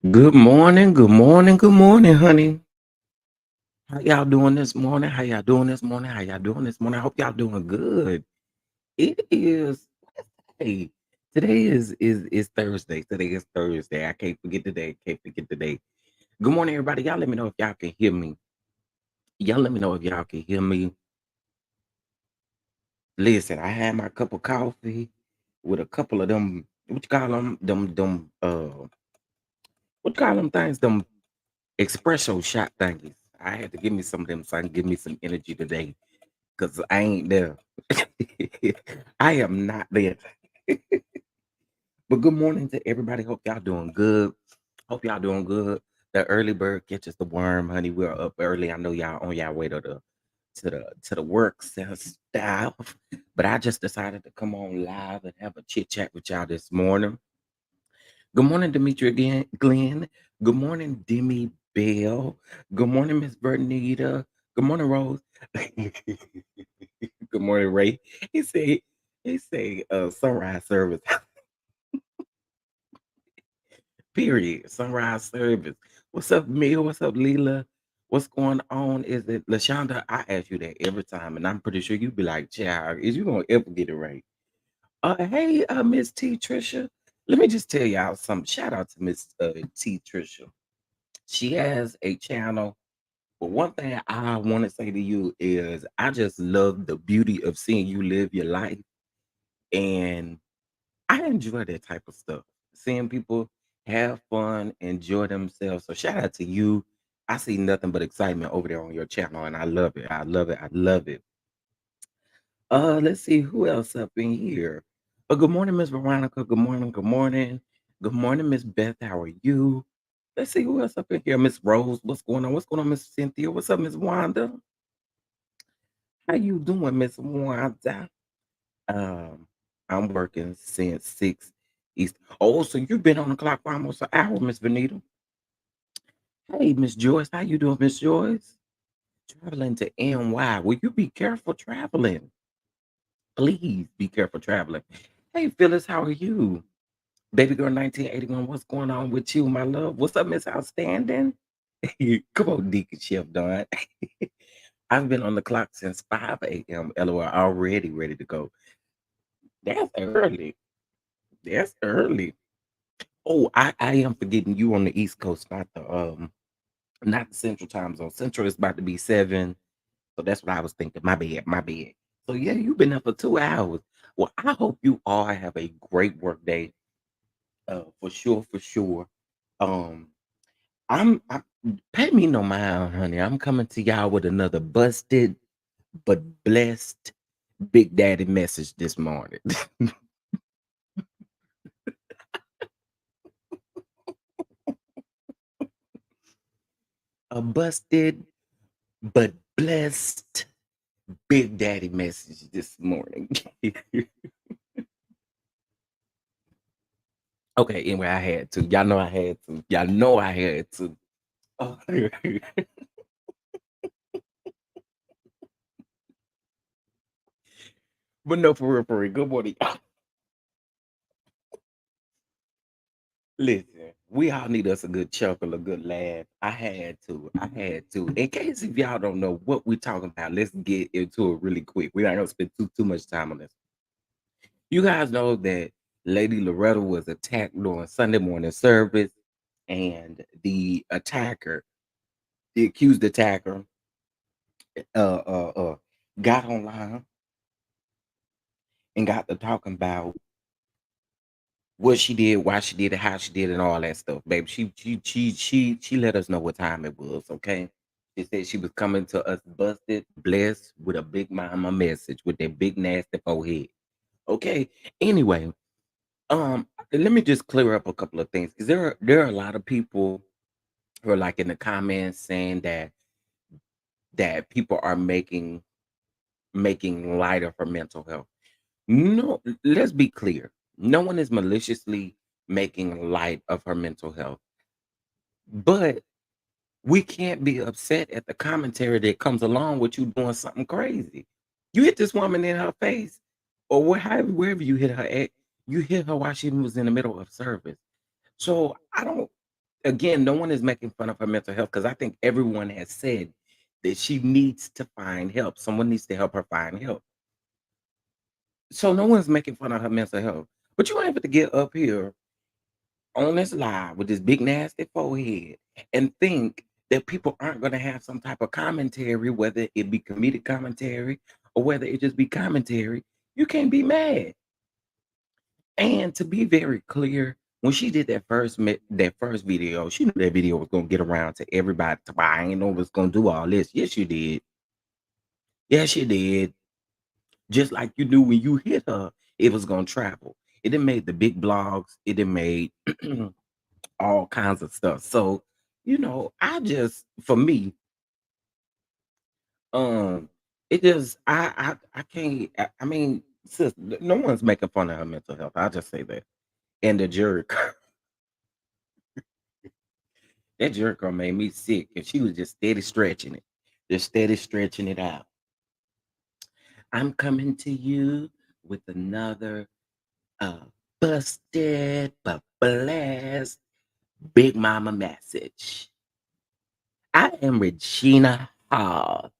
Good morning, good morning, good morning, honey. How y'all doing this morning? How y'all doing this morning? How y'all doing this morning? I hope y'all doing good. It is hey, today is Thursday. Today is Thursday. I can't forget the day. Can't forget the day. Good morning, everybody. Y'all let me know if y'all can hear me. Y'all let me know if y'all can hear me. Listen, I had my cup of coffee with a couple of them. What you call them? What you call them things? Them espresso shot thingies. I had to give me some of them so I can give me some energy today because I ain't there. I am not there. But good morning to everybody. Hope y'all doing good. Hope y'all doing good. The early bird catches the worm, honey. We're up early. I know y'all on y'all way to the works and stuff. But I just decided to come on live and have a chit chat with y'all this morning. Good morning, Demetri again, Glenn. Good morning, Demi Bell. Good morning, Miss Bernita. Good morning, Rose. Good morning, Ray. He said, sunrise service. Period. Sunrise service. What's up, Mia? What's up, Leela? What's going on? Is it Lashonda? I ask you that every time, and I'm pretty sure you be like, child, is you gonna ever get it right? Hey, Miss T Trisha. Let me just tell y'all something. Shout out to Miss T Trisha. She has a channel. But one thing I want to say to you is I just love the beauty of seeing you live your life. And I enjoy that type of stuff. Seeing people have fun, enjoy themselves. So shout out to you. I see nothing but excitement over there on your channel, and I love it. I love it. I love it. Let's see who else up in here. Good morning, Miss Veronica. Good morning. Good morning. Good morning, Miss Beth. How are you? Let's see who else up in here. Miss Rose. What's going on? What's going on, Miss Cynthia? What's up, Miss Wanda? How you doing, Miss Wanda? Um, I'm working since 6 East. Oh, so you've been on the clock for almost an hour, Miss Benita. Hey, Miss Joyce. How you doing, Miss Joyce? Traveling to NY. Will you be careful traveling? Please be careful traveling. Hey, Phyllis, how are you? Baby girl 1981, what's going on with you, my love? What's up, Miss Outstanding? Come on, Deacon Chef Don. I've been on the clock since 5 a.m. LOL, already ready to go. That's early. That's early. Oh, I am forgetting you on the East Coast, not the Central Time Zone. Central is about to be 7. So that's what I was thinking. My bad, my bad. So yeah, you've been up for 2 hours. Well, I hope you all have a great work day. For sure, for sure. Um, I pay me no mind, honey. I'm coming to y'all with another busted but blessed Big Daddy message this morning. A busted but blessed Big Daddy message this morning. Okay, anyway, I had to. Y'all know I had to. Y'all know I had to. Oh. But no, for real, for real. Good morning. Listen, we all need us a good chuckle, a good laugh. I had to. I had to. In case if y'all don't know what we're talking about, let's get into it really quick. We're not gonna spend too much time on this. You guys know that Lady Loretta was attacked during Sunday morning service, and the accused attacker, uh, uh, uh, got online and got to talking about what she did, why she did it, how she did it, and all that stuff, baby. She let us know what time it was, okay? She said she was coming to us busted, blessed with a big mama message with that big nasty forehead. Okay. Anyway, let me just clear up a couple of things because there are a lot of people who are like in the comments saying that people are making light of her mental health. No, let's be clear. No one is maliciously making light of her mental health. But we can't be upset at the commentary that comes along with you doing something crazy. You hit this woman in her face, or wherever you hit her at, you hit her while she was in the middle of service. So I don't. Again, no one is making fun of her mental health because I think everyone has said that she needs to find help. Someone needs to help her find help. So no one's making fun of her mental health. But you ain't able to get up here on this live with this big nasty forehead and think that people aren't going to have some type of commentary, whether it be comedic commentary or whether it just be commentary. You can't be mad. And to be very clear, when she did that first video, she knew that video was gonna get around to everybody. To I ain't know what's gonna do all this. Yes, you did. Yes, you did. Just like you knew when you hit her, it was gonna travel. It done made the big blogs. It done made all kinds of stuff. So, for me, um, it just I can't. I mean, sis, no one's making fun of her mental health. I'll just say that. And the jury. That jerk girl made me sick, and she was just steady stretching it, just steady stretching it out. I'm coming to you with another uh busted but blessed Big Mama message. I am Regina Hall,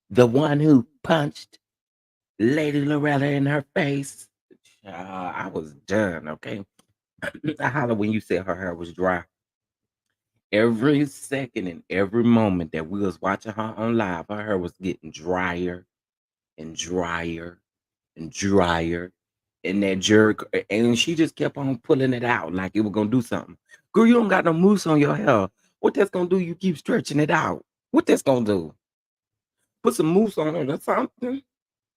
the one who punched Lady Loretta in her face. I was done, okay? I hollered when you said her hair was dry. Every second and every moment that we was watching her on live, her hair was getting drier and drier and drier. And that jerk, and she just kept on pulling it out like it was gonna do something. Girl, you don't got no mousse on your hair. What that's gonna do? You keep stretching it out. What that's gonna do? Put some mousse on it or something.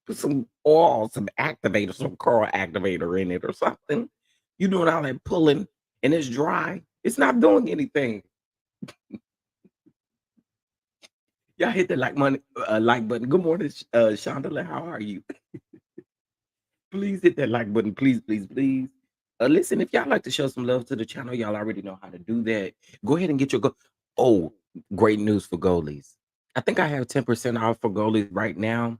Put some oil, some activator, some curl activator in it or something. You doing all that pulling and it's dry. It's not doing anything. Y'all hit the like button. Good morning, Shonda. How are you? Please hit that like button, please, please, please. Listen, if y'all like to show some love to the channel, y'all already know how to do that. Go ahead and get your go. Oh, great news for goalies. I think I have 10% off for goalies right now,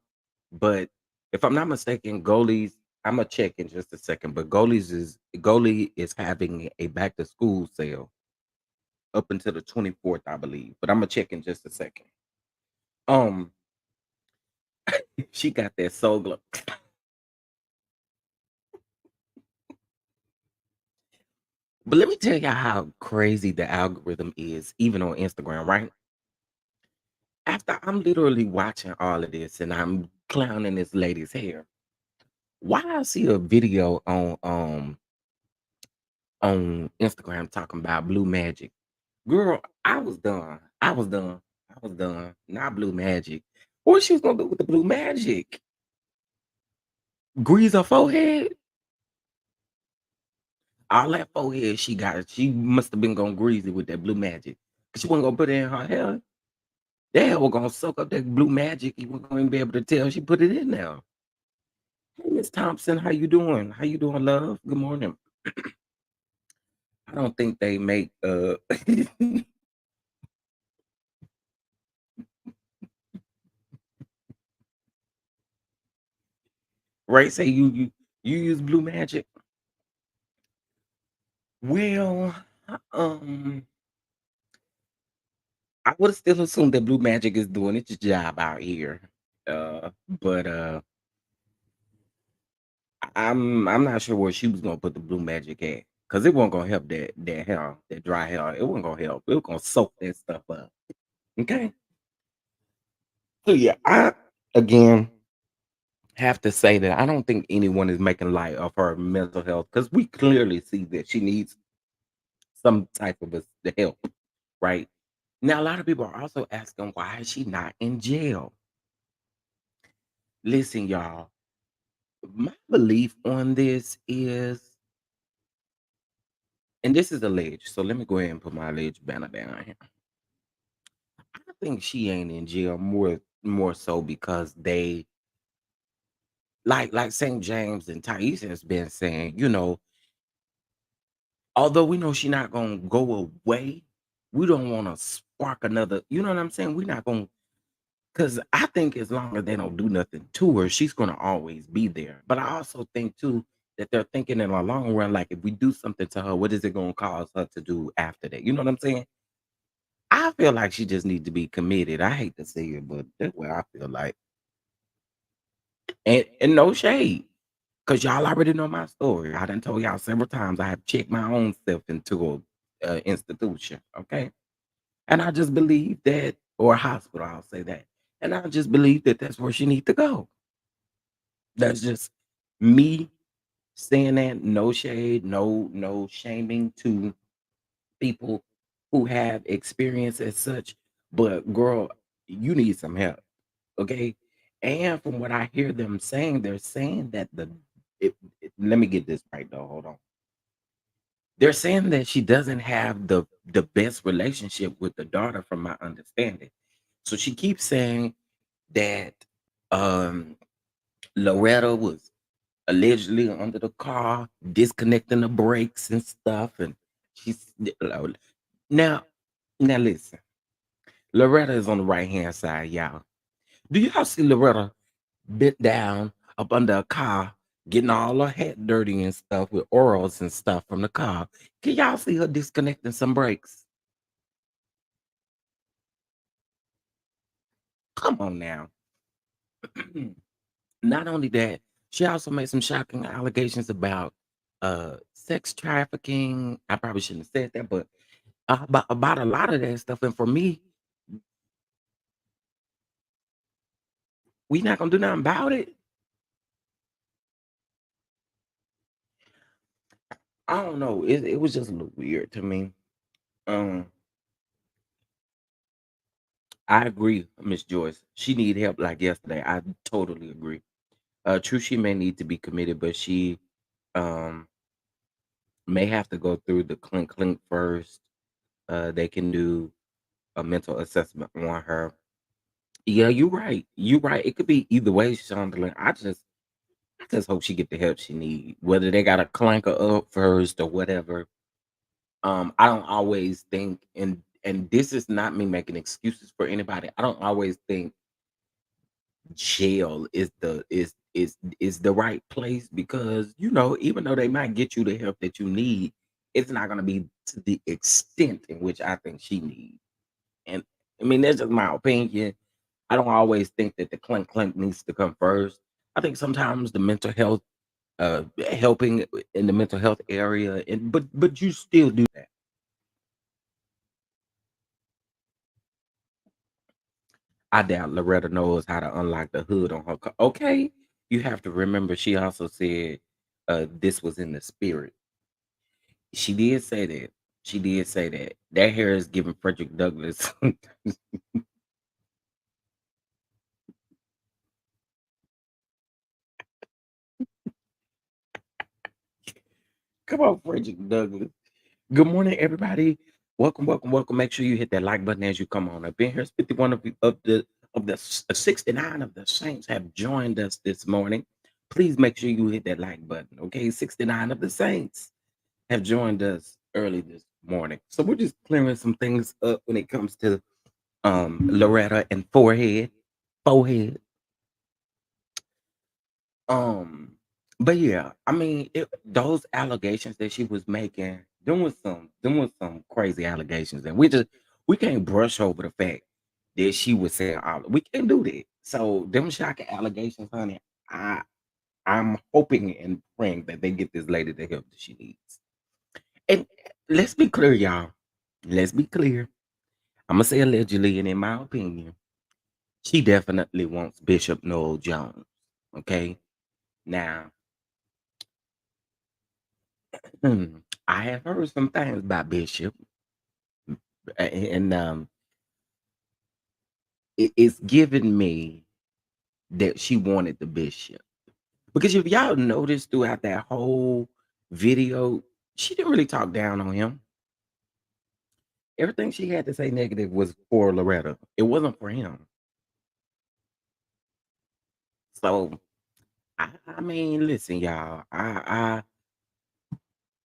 but if I'm not mistaken, goalies. I'm gonna check in just a second, but goalie is having a back to school sale up until the 24th, I believe. But I'm gonna check in just a second. Um, she got that soul glow. But let me tell y'all how crazy the algorithm is, even on Instagram, right? After I'm literally watching all of this and I'm clowning this lady's hair, why I see a video on Instagram talking about blue magic. Girl, I was done. I was done. I was done. Not blue magic. What she was gonna do with the blue magic? Grease her forehead? All that forehead she got, she must have been gonna grease it with that blue magic. She wasn't gonna put it in her hair. That was gonna soak up that blue magic. You weren't gonna be able to tell she put it in there. Hey, Miss Thompson, how you doing? How you doing, love? Good morning. I don't think they make Ray say you use blue magic. Well, um, I would have still assumed that blue magic is doing its job out here. But I'm not sure where she was gonna put the blue magic at. Cause it wasn't gonna help that hair, that dry hair. It wasn't gonna help. It was gonna soak that stuff up. Okay. So yeah, I again have to say that I don't think anyone is making light of her mental health because we clearly see that she needs some type of the help, right? Now, a lot of people are also asking why is she not in jail? Listen, y'all, my belief on this is, and this is alleged, so let me go ahead and put my alleged banner down here. I think she ain't in jail more so because they like St. James and Thais has been saying, although we know she's not gonna go away, we don't want to spark another. You know what I'm saying? We're not gonna, because I think as long as they don't do nothing to her, she's gonna always be there. But I also think too, that they're thinking in the long run, like if we do something to her, what is it gonna cause her to do after that? You know what I'm saying? I feel like she just needs to be committed. I hate to say it, but that's what I feel like. And no shade. Cause y'all already know my story. I done told y'all several times I have checked my own self into a institution. Okay. And I just believe that, or a hospital, I'll say that. And I just believe that that's where she needs to go. That's just me saying that. No shade, no shaming to people who have experience as such. But girl, you need some help. Okay. And from what I hear them saying, they're saying that let me get this right though. Hold on. They're saying that she doesn't have the best relationship with the daughter, from my understanding. So she keeps saying that um Loretta was allegedly under the car, disconnecting the brakes and stuff. And she's now, now listen, Loretta is on the right hand side, y'all. Do y'all see Loretta bent down up under a car, getting all her hat dirty and stuff with oils and stuff from the car? Can y'all see her disconnecting some brakes? Come on now. Not only that, she also made some shocking allegations about sex trafficking. I probably shouldn't have said that, but about a lot of that stuff. And for me, we not gonna do nothing about it. I don't know. It was just a little weird to me. Um, I agree, Miss Joyce. She need help like yesterday. I totally agree. True, she may need to be committed, but she um may have to go through the clink clink first. They can do a mental assessment on her. Yeah, you're right. You're right. It could be either way, Chandler. I just hope she get the help she need. Whether they gotta clank her up first or whatever. I don't always think, and this is not me making excuses for anybody. I don't always think jail is the right place, because even though they might get you the help that you need, it's not gonna be to the extent in which I think she needs. And I mean, that's just my opinion. I don't always think that the clink clink needs to come first. I think sometimes the mental health, helping in the mental health area, and but you still do that. I doubt Loretta knows how to unlock the hood on her car. Okay, you have to remember she also said this was in the spirit. She did say that. She did say that. That hair is giving Frederick Douglass. Come on, Frederick Douglass. Good morning, everybody. Welcome, welcome, welcome. Make sure you hit that like button as you come on up in here. It's 51 of the 69 of the saints have joined us this morning. Please make sure you hit that like button. Okay, 69 of the saints have joined us early this morning. So we're just clearing some things up when it comes to Loretta and forehead. Um, but yeah, I mean, those allegations that she was making, them was some crazy allegations, and we can't brush over the fact that she was saying all. We can't do that. So them shocking allegations, honey. I'm hoping and praying that they get this lady the help that she needs. And let's be clear, y'all. Let's be clear. I'm gonna say allegedly, and in my opinion, she definitely wants Bishop Noel Jones. Okay, now. I have heard some things about Bishop, and it's given me that she wanted the Bishop, because if y'all noticed throughout that whole video, she didn't really talk down on him. Everything she had to say negative was for Loretta. It wasn't for him. So I mean, listen, y'all.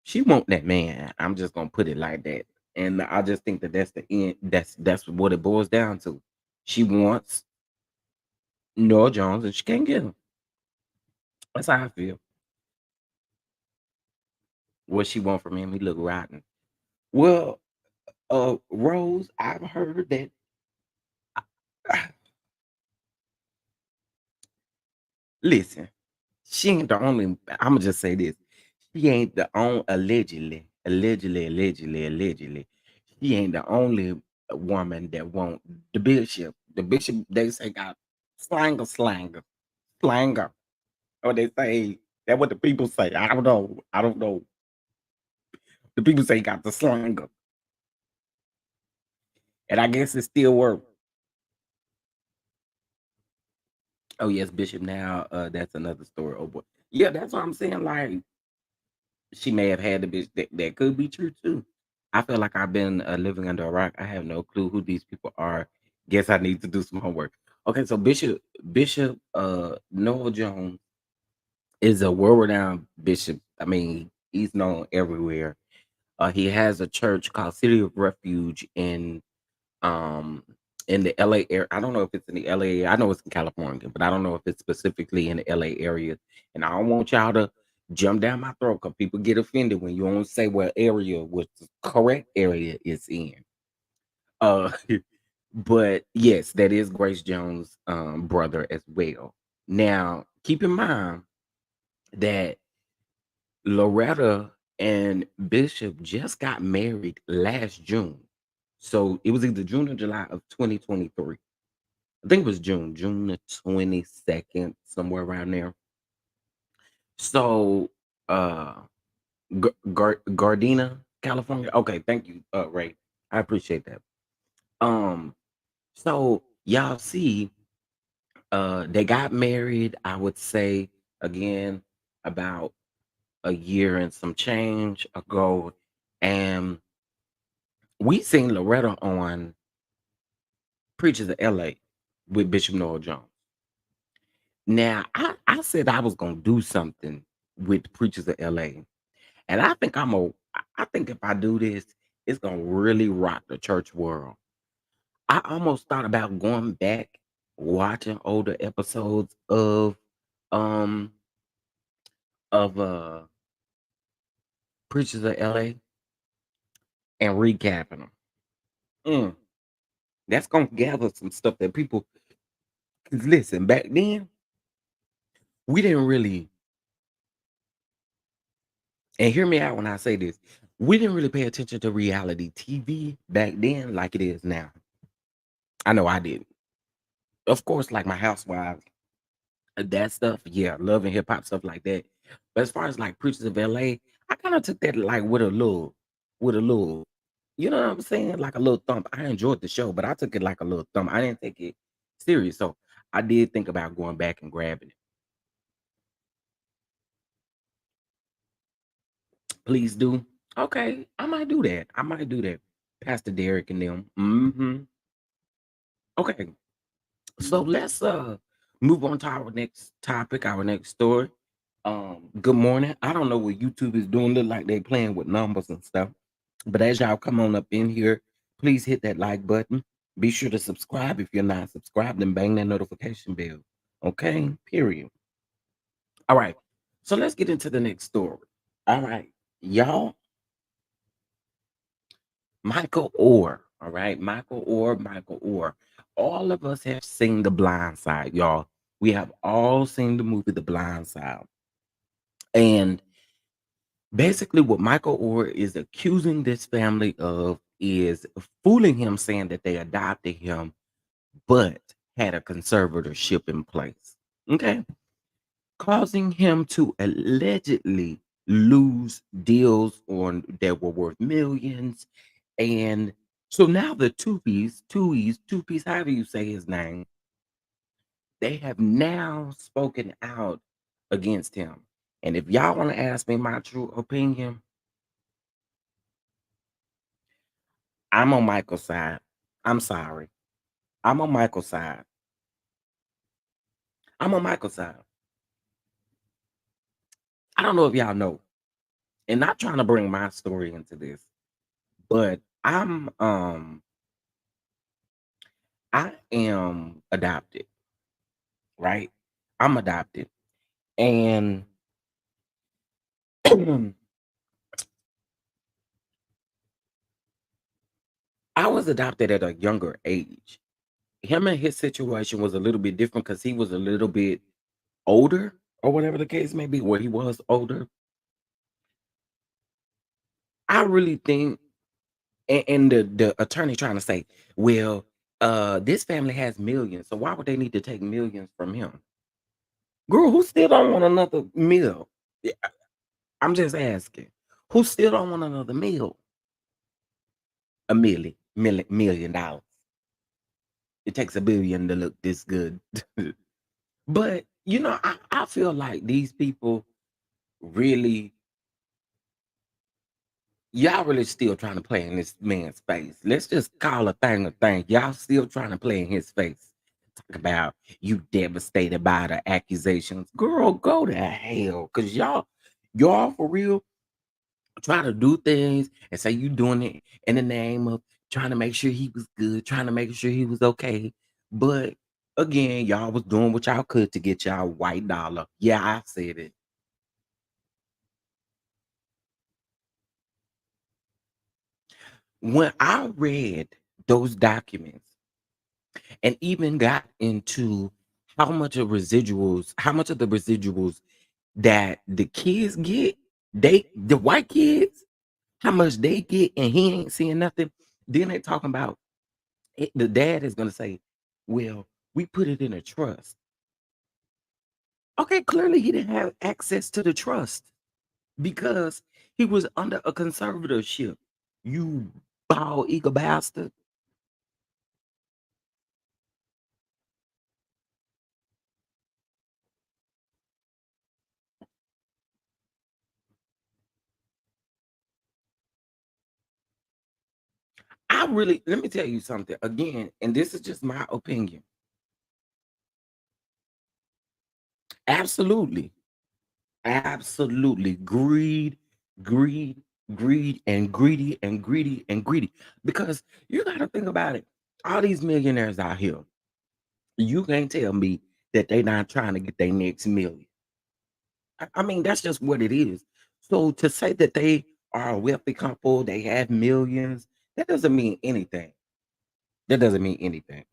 She want that man. I'm just gonna put it like that, and I just think that that's the end. That's what it boils down to. She wants Noel Jones, and she can't get him. That's how I feel. What she want from him? He look rotten. Well, Rose, I've heard that. Listen, she ain't the only. I'ma just say this: she ain't the only. Allegedly. She ain't the only woman that want the bishop. The bishop, they say, got slanger. Or they say that what the people say. I don't know. I don't know. The people say he got the slanger, and I guess it still works. Oh yes, Bishop. Now, that's another story. Oh boy, yeah, that's what I'm saying. Like she may have had the bitch. That could be true too. I feel like I've been living under a rock. I have no clue who these people are. Guess I need to do some homework. Okay, so Bishop Noel Jones is a world-renowned bishop. I mean, he's known everywhere. He has a church called City of Refuge um in the LA area. I don't know if it's in the LA. I know it's in California, but I don't know if it's specifically in the LA area. And I don't want y'all to jump down my throat because people get offended when you don't say what area, what the correct area is in. Uh but yes, that is Grace Jones' brother as well. Now, keep in mind that Loretta and Bishop just got married last June. So it was either June or July of 2023. I think it was June the 22nd, somewhere around there. So, uh, Gardena, California. Okay, thank you, Ray. I appreciate that. Um, so y'all see, they got married, I would say, again, about a year and some change ago. And we seen Loretta on Preachers of LA with Bishop Noel Jones. Now, I said I was gonna do something with Preachers of LA. And I think if I do this, it's gonna really rock the church world. I almost thought about going back, watching older episodes um of Preachers of LA and recapping them. Mm, that's gonna gather some stuff that people, 'cause listen, back then we didn't really, and hear me out when I say this, we didn't really pay attention to reality TV back then like it is now. I know I did. Of course, like my housewives, that stuff, yeah, love and hip hop stuff like that. But as far as like Preachers of LA, I kind of took that like with a little, you know what I'm saying? Like a little thump. I enjoyed the show, but I took it like a little thump. I didn't take it serious. So I did think about going back and grabbing it. Please do. Okay, I might do that. I might do that. Pastor Derek and them. Okay. So let's move on to our next topic, our next story. Good morning. I don't know what YouTube is doing. Look like they playing with numbers and stuff. But as y'all come on up in here, please hit that like button. Be sure to subscribe if you're not subscribed and bang that notification bell. Okay, period. All right. So let's get into the next story. All right, y'all. Michael Orr. All right, Michael Orr, Michael Orr. All of us have seen The Blind Side, y'all. We have all seen the movie The Blind Side. And basically, what Michael Orr is accusing this family of is fooling him, saying that they adopted him, but had a conservatorship in place. Okay. Causing him to allegedly lose deals on that were worth millions. And so now the two piece, however you say his name, they have now spoken out against him. And if y'all want to ask me my true opinion, I'm on Michael's side. I'm sorry. I'm on Michael's side. I'm on Michael's side. I don't know if y'all know, and not trying to bring my story into this, but I am adopted, right? I'm adopted. And I was adopted at a younger age. Him and his situation was a little bit different because he was a little bit older or whatever the case may be, where he was older. I really think and the attorney trying to say, "Well, this family has millions, so why would they need to take millions from him?" Girl, who still don't want another meal? Yeah, I'm just asking. Who still don't want another meal? A million dollars. It takes a billion to look this good. But I feel like these people really y'all really still trying to play in this man's face. Let's just call a thing a thing. Y'all still trying to play in his face. Talk about you devastated by the accusations. Girl, go to hell. Cause y'all for real try to do things and say you doing it in the name of trying to make sure he was good, trying to make sure he was okay. But again, y'all was doing what y'all could to get y'all white dollar. Yeah, I said it. When I read those documents and even got into how much of the residuals that the kids get, the white kids, how much they get, and he ain't seeing nothing. Then they talking about the dad is gonna say, "Well, we put it in a trust." Okay, clearly he didn't have access to the trust because he was under a conservatorship. You bald eagle bastard. Let me tell you something again, and this is just my opinion. Absolutely. Absolutely. Greed, greed, greed, and greedy, and greedy, and greedy. Because you got to think about it. All these millionaires out here, you can't tell me that they not trying to get their next million. I mean, that's just what it is. So to say that they are a wealthy couple, they have millions, that doesn't mean anything. That doesn't mean anything.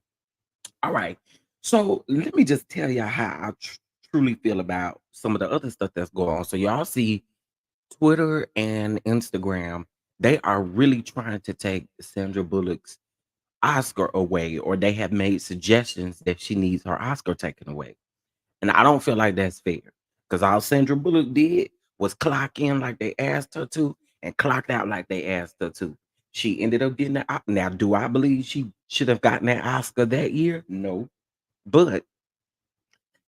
All right. So let me just tell y'all how I truly feel about some of the other stuff that's going on. So y'all see Twitter and Instagram, they are really trying to take Sandra Bullock's Oscar away, or they have made suggestions that she needs her Oscar taken away. And I don't feel like that's fair because all Sandra Bullock did was clock in like they asked her to and clocked out like they asked her to. She ended up getting that. Now, do I believe she should have gotten that Oscar that year? No. But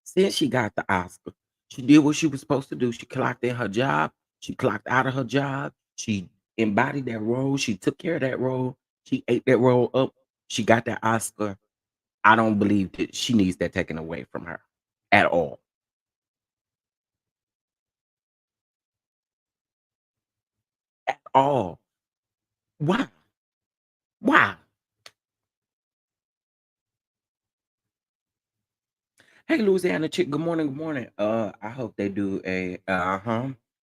since she got the Oscar, she did what she was supposed to do. She clocked in her job. She clocked out of her job. She embodied that role. She took care of that role. She ate that role up. She got that Oscar. I don't believe that she needs that taken away from her at all. At all. Why? Why? Hey, Louisiana chick. Good morning. Good morning. I hope they do a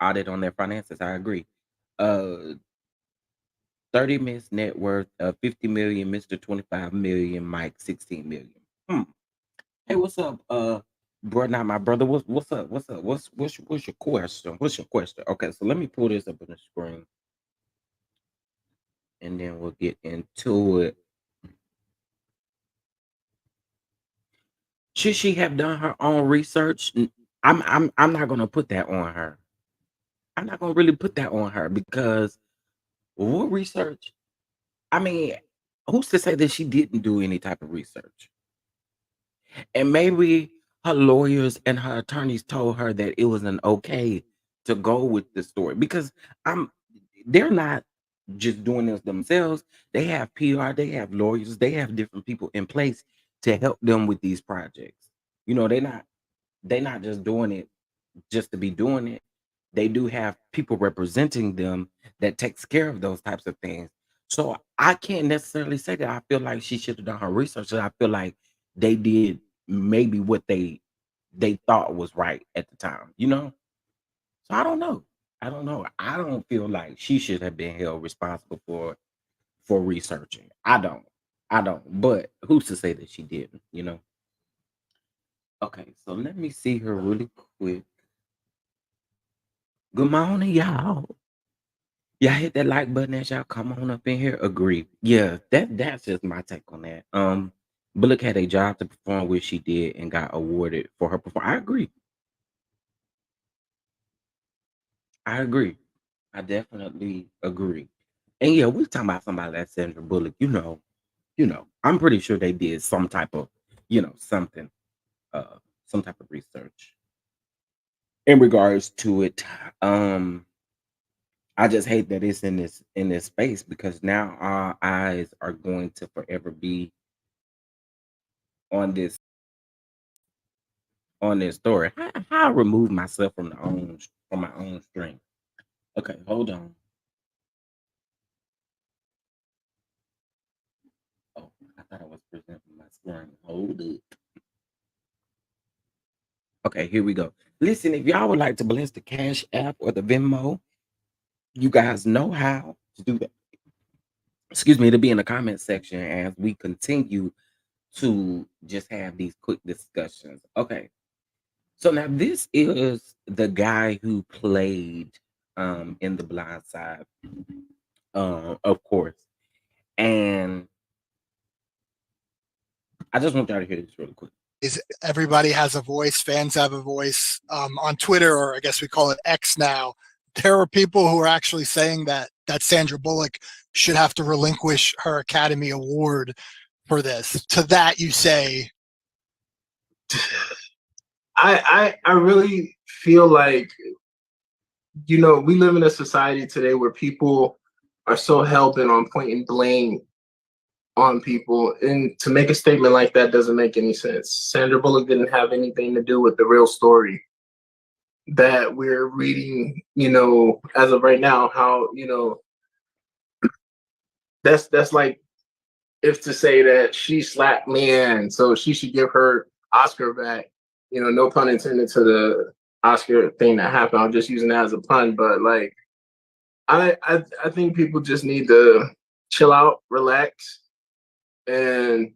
audit on their finances. I agree. 30 Miss net worth, 50 million, Mr. 25 million, Mike 16 million. Hmm. Hey, what's up? Bro, not my brother. What's up? What's up? What's your question? What's your question? Okay, so let me pull this up on the screen and then we'll get into it. Should she have done her own research? I'm not gonna put that on her. I'm not gonna really put that on her because what research? I mean, who's to say that she didn't do any type of research? And maybe her lawyers and her attorneys told her that it wasn't okay to go with the story because I'm they're not just doing this themselves. They have PR, they have lawyers, they have different people in place to help them with these projects. They're not just doing it just to be doing it. They do have people representing them that takes care of those types of things. So I can't necessarily say that I feel like she should have done her research. I feel like they did maybe what they thought was right at the time. So I don't know. I don't know. I don't feel like she should have been held responsible for for researching. I don't. But who's to say that she didn't? You know. Okay, so let me see her really quick. Good morning, y'all. Y'all hit that like button as y'all come on up in here. Agree. Yeah, that's just my take on that. Bullock had a job to perform, which she did, and got awarded for her performance. I agree. I agree. I definitely agree. And yeah, we talking about somebody like Sandra Bullock. I'm pretty sure they did some type of, something, some type of research in regards to it. Um, I just hate that it's in this space because now our eyes are going to forever be on this story. How I remove myself from my own strength. Okay, hold on. Oh, I thought I was presenting my screen. Hold it. Okay, here we go. Listen, if y'all would like to bless the Cash App or the Venmo, you guys know how to do that. Excuse me, to be in the comment section as we continue to just have these quick discussions. Okay. So now this is the guy who played in The Blind Side, of course. And I just want y'all to hear this really quick. Is everybody has a voice, fans have a voice. On Twitter, or I guess we call it X now, there are people who are actually saying that Sandra Bullock should have to relinquish her Academy Award for this. To that you say, I really feel like, we live in a society today where people are so hell bent on pointing blame on people, and to make a statement like that doesn't make any sense. Sandra Bullock didn't have anything to do with the real story that we're reading, as of right now. How, that's like if to say that she slapped Leanne, so she should give her Oscar back. No pun intended to the Oscar thing that happened. I'm just using that as a pun, but like, I think people just need to chill out, relax, and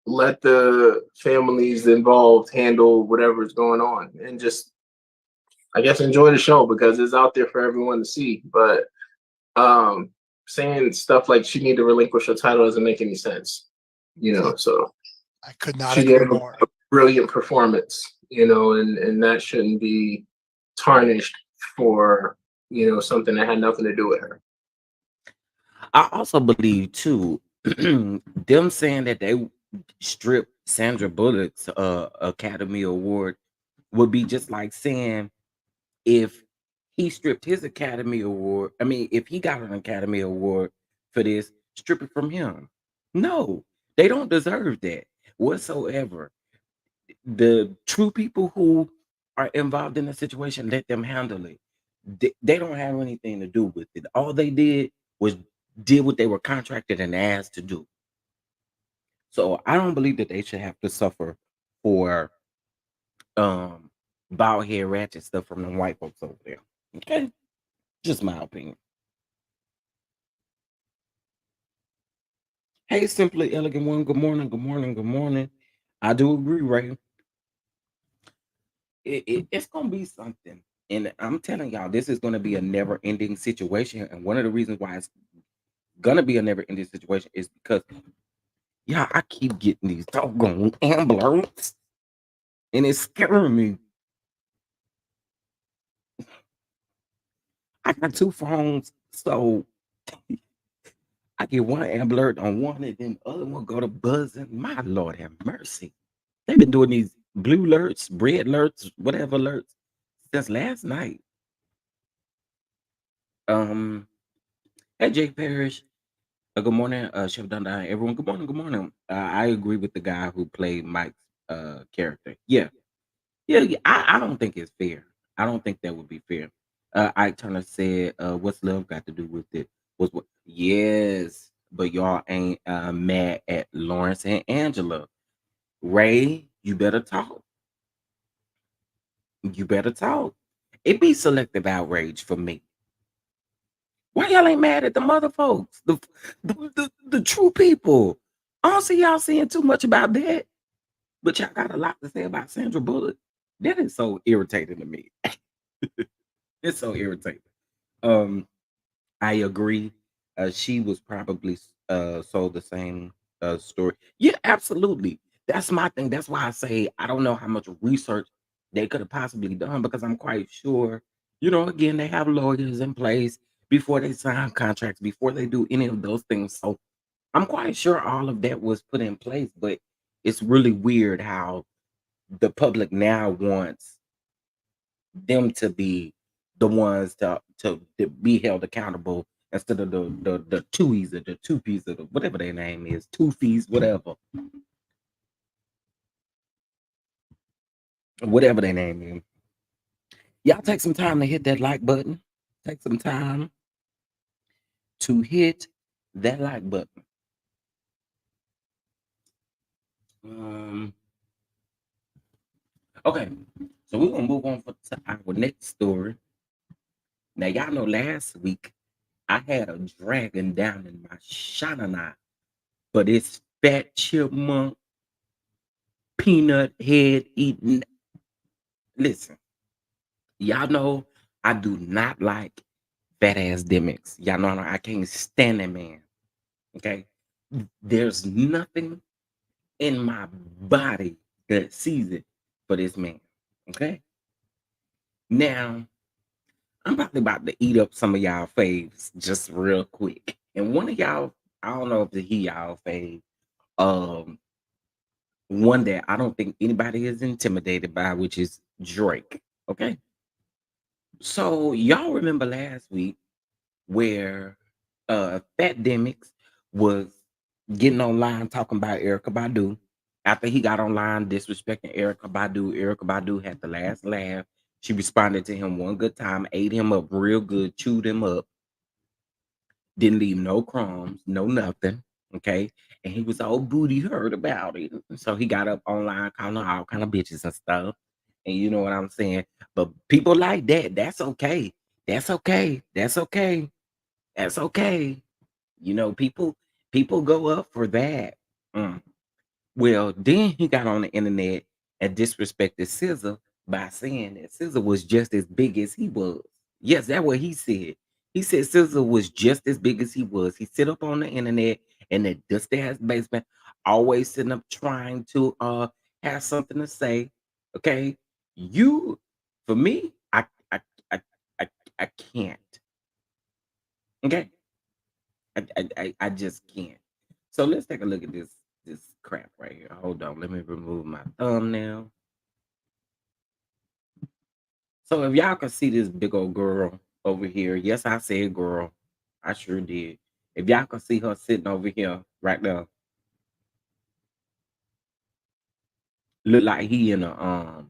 let the families involved handle whatever's going on, and just, I guess, enjoy the show because it's out there for everyone to see. But saying stuff like she need to relinquish her title doesn't make any sense. So I could not she gave agree a more. brilliant performance, and that shouldn't be tarnished for, something that had nothing to do with her. I also believe too, them saying that they stripped Sandra Bullock's Academy Award would be just like saying if he stripped his Academy Award. I mean, if he got an Academy Award for this, strip it from him. No, they don't deserve that whatsoever. The true people who are involved in the situation, let them handle it. They don't have anything to do with it. All they was did what they were contracted and asked to do. So I don't believe that they should have to suffer for um bald head ratchet stuff from the white folks over there. Okay, just my opinion. Hey, simply elegant one. Good morning. Good morning. Good morning. I do agree, Ray. It's gonna be something, and I'm telling y'all, this is gonna be a never-ending situation. And one of the reasons why it's gonna be a never-ending situation is because I keep getting these doggone alerts, and it's scaring me. I got two phones, so I get one alert on one, and then the other one go to buzzing. My Lord have mercy. They've been doing these blue alerts, red alerts, whatever alerts since last night. Um, hey Jake Parrish. Good morning, Chef Dundee. Everyone, good morning, good morning. I agree with the guy who played Mike's character. Yeah. I don't think it's fair. I don't think that would be fair. Ike Turner said, "What's love got to do with it?" Was what? Yes, but y'all ain't mad at Lawrence and Angela. Ray, you better talk. You better talk. It be selective outrage for me. Why y'all ain't mad at the mother folks, the true people? I don't see y'all saying too much about that, but y'all got a lot to say about Sandra Bullock. That is so irritating to me. It's so irritating. Um, I agree. She was probably sold the same story. Yeah, absolutely. That's my thing. That's why I say I don't know how much research they could have possibly done because I'm quite sure, again, they have lawyers in place before they sign contracts, before they do any of those things. So I'm quite sure all of that was put in place, but it's really weird how the public now wants them to be the ones to be held accountable instead of the twoies or the two piece or whatever their name is, two fees, whatever their name is. Y'all take some time to hit that like button. Take some time to hit that like button. Okay, so we're gonna move on to our next story. Now y'all know last week I had a dragon down in my shanana, but it's fat chipmunk peanut head eating. Listen, y'all know I do not like fat ass Demics. Y'all know I can't stand that man. Okay, there's nothing in my body that sees it for this man. Okay, now I'm probably about to eat up some of y'all faves just real quick. And one of y'all, I don't know if he y'all fave. Um, one that I don't think anybody is intimidated by, which is Drake. Okay. So y'all remember last week where Fat Demix was getting online talking about Erica Badu. After he got online disrespecting Erica Badu had the last laugh. She responded to him one good time, ate him up real good, chewed him up, didn't leave no crumbs, no nothing. Okay. And he was all booty hurt about it. So he got up online calling her all kind of bitches and stuff. And you know what I'm saying? But people like that, that's okay. That's okay. That's okay. That's okay. People go up for that. Mm. Well, then he got on the internet and disrespected SZA by saying that SZA was just as big as he was. Yes, that's what he said. He said SZA was just as big as he was. He sit up on the internet in the dusty ass basement, always sitting up trying to have something to say. Okay, you for me, I I I, I can't. Okay, I just can't. So let's take a look at this crap right here. Hold on, let me remove my thumbnail. So if y'all can see this big old girl over here, yes, I said girl. I sure did. If y'all can see her sitting over here right now, look like he in a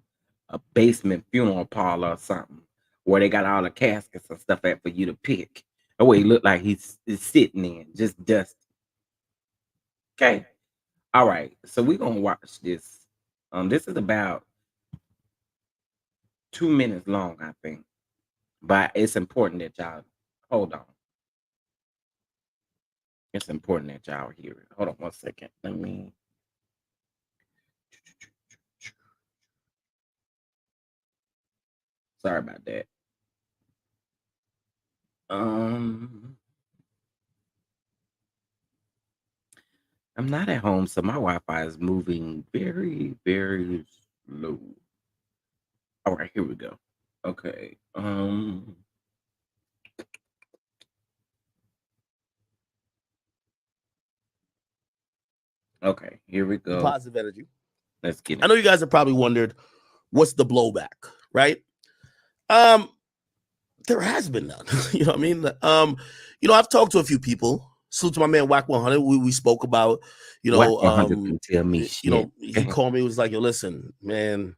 basement funeral parlor or something, where they got all the caskets and stuff at for you to pick. Oh, wait, look like he's sitting in, just dust. Okay. All right. So we're gonna watch this. This is about 2 minutes long, I think. But it's important that y'all hold on. It's important that y'all hear it. Hold on 1 second. Let me. Sorry about that. Um, I'm not at home, so my Wi-Fi is moving very, very slow. All right, here we go. Okay. Okay, here we go. Positive energy. Let's get it. I know you guys have probably wondered what's the blowback, right? There has been none. You know what I mean? I've talked to a few people. Salute to my man Whack 100. We spoke about, Whack 100 can tell me shit. He called me. He was like, "Yo, listen, man."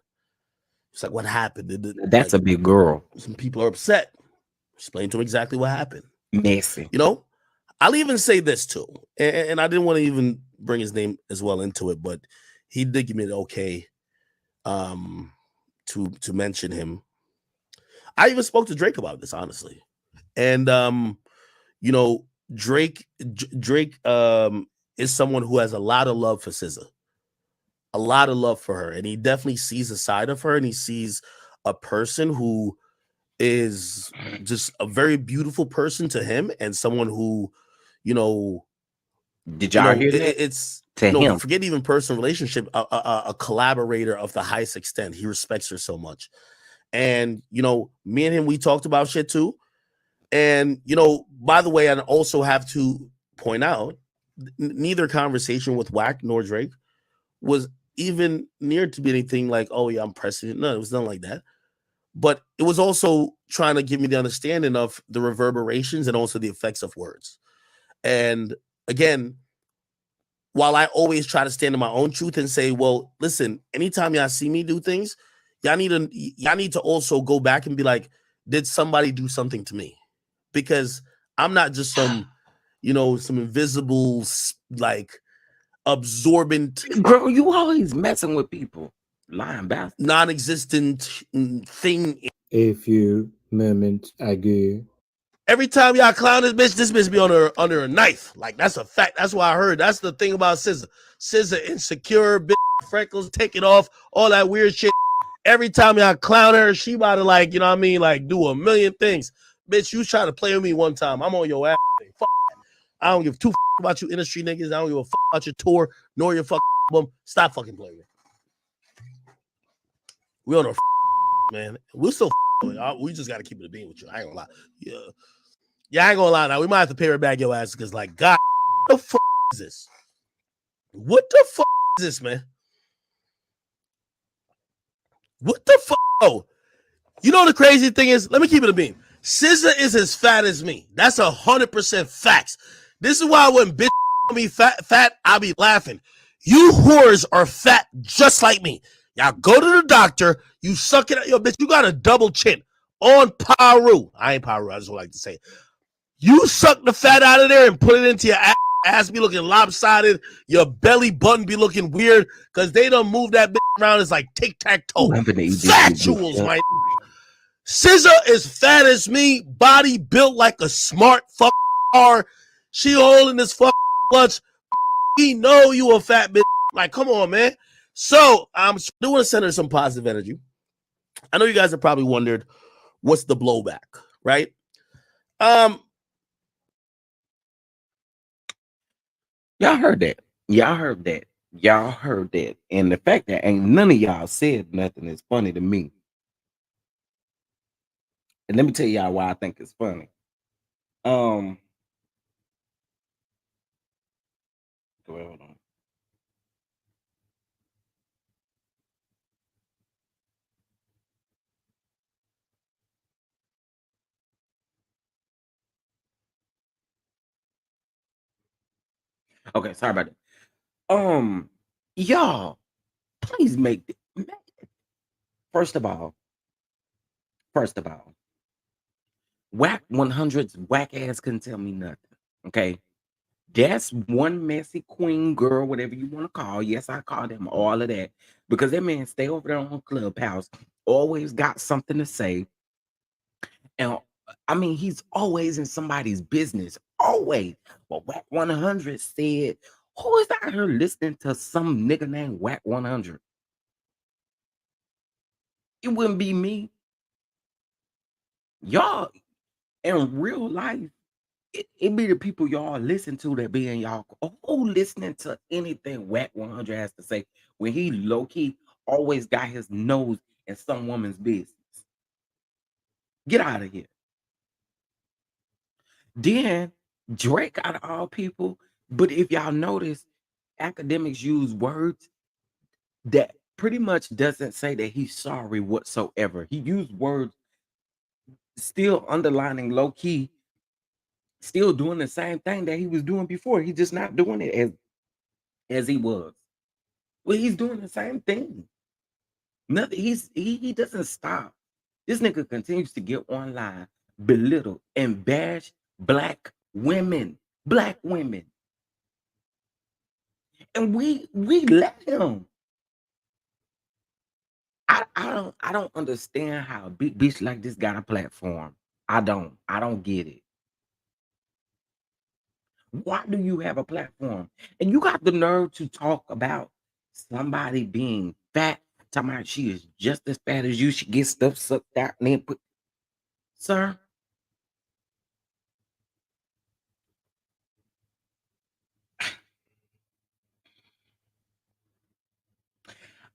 It's like, what happened? That's like, a big girl. Some people are upset. Explain to him exactly what happened. Messy. I'll even say this too, and I didn't want to even bring his name as well into it, but he did give me the okay to mention him. I even spoke to Drake about this, honestly. And you know, Drake is someone who has a lot of love for SZA, a lot of love for her, and he definitely sees a side of her, and he sees a person who is just a very beautiful person to him, and someone who, you know, Did y'all hear that? it's To him. forget even personal relationship, a collaborator of the highest extent. He respects her so much, and you know, me and him, we talked about shit too. And you know, by the way, I also have to point out, neither conversation with Wack nor Drake was even near to be anything like, oh yeah, I'm pressing it. No, it was nothing like that. But it was also trying to give me the understanding of the reverberations and also the effects of words. And again, while I always try to stand in my own truth and say, well, listen, anytime y'all see me do things, y'all need to also go back and be like, did somebody do something to me? Because I'm not just some, you know, some invisible, like, absorbent, Girl, you always messing with people. Lying bastard. non-existent thing. A few moments ago. Every time y'all clown this bitch be under a knife. Like, that's a fact. That's what I heard. That's the thing about SZA. SZA insecure, bitch, freckles, take it off, all that weird shit. Every time y'all clown her, she about to, like, you know what I mean, like, do a million things. Bitch, you try to play with me one time, I'm on your ass. Fuck that. I don't give two about you industry niggas. I don't give a fuck about your tour, nor your fucking album. Stop fucking playing with me. We on a man. We're still we just got to keep it a beam with you. I ain't gonna lie. Yeah, I ain't gonna lie. Now we might have to pay her back your ass because, like, God, what the fuck is this? What the fuck is this, man? What the fuck? Oh, you know the crazy thing is, let me keep it a beam. SZA is as fat as me. That's 100% facts. This is why when bitch me fat, I be laughing. You whores are fat just like me. Y'all go to the doctor. You suck it out. Yo, bitch, you got a double chin on Paru. I ain't Paru. I just like to say, you suck the fat out of there and put it into your ass. Ass be looking lopsided. Your belly button be looking weird because they don't move that bitch around. It's like tic-tac-toe. Factuals, my. SZA is fat as me, body built like a smart fuck car. She holding this fuck clutch. He know you a fat bitch. Like, come on, man. So I'm doing to send her some positive energy. I know you guys have probably wondered what's the blowback, right? Y'all heard that. Y'all heard that. Y'all heard that. And the fact that ain't none of y'all said nothing is funny to me. And let me tell y'all why I think it's funny. Hold on. Okay, sorry about that. Y'all, please make first of all, Whack 100's whack ass couldn't tell me nothing. Okay. That's one messy queen girl, whatever you want to call. Yes, I call them all of that. Because that man stay over there on Clubhouse, always got something to say. And I mean, he's always in somebody's business. Always. But Whack 100 said, who is out here listening to some nigga named Whack 100? It wouldn't be me. Y'all, in real life, it be the people y'all listen to that be in y'all. Who listening to anything Whack 100 has to say when he low key always got his nose in some woman's business? Get out of here. Then Drake out of all people, but if y'all notice, academics use words that pretty much doesn't say that he's sorry whatsoever. He used words still underlining low key, still doing the same thing that he was doing before. He's just not doing it as he was. Well, he's doing the same thing. Nothing. He doesn't stop. This nigga continues to get online, belittle, and bash black women, and we let him. I don't understand how a big bitch like this got a platform. I don't get it. Why do you have a platform? And you got the nerve to talk about somebody being fat, talking about she is just as fat as you. She gets stuff sucked out and then put, sir.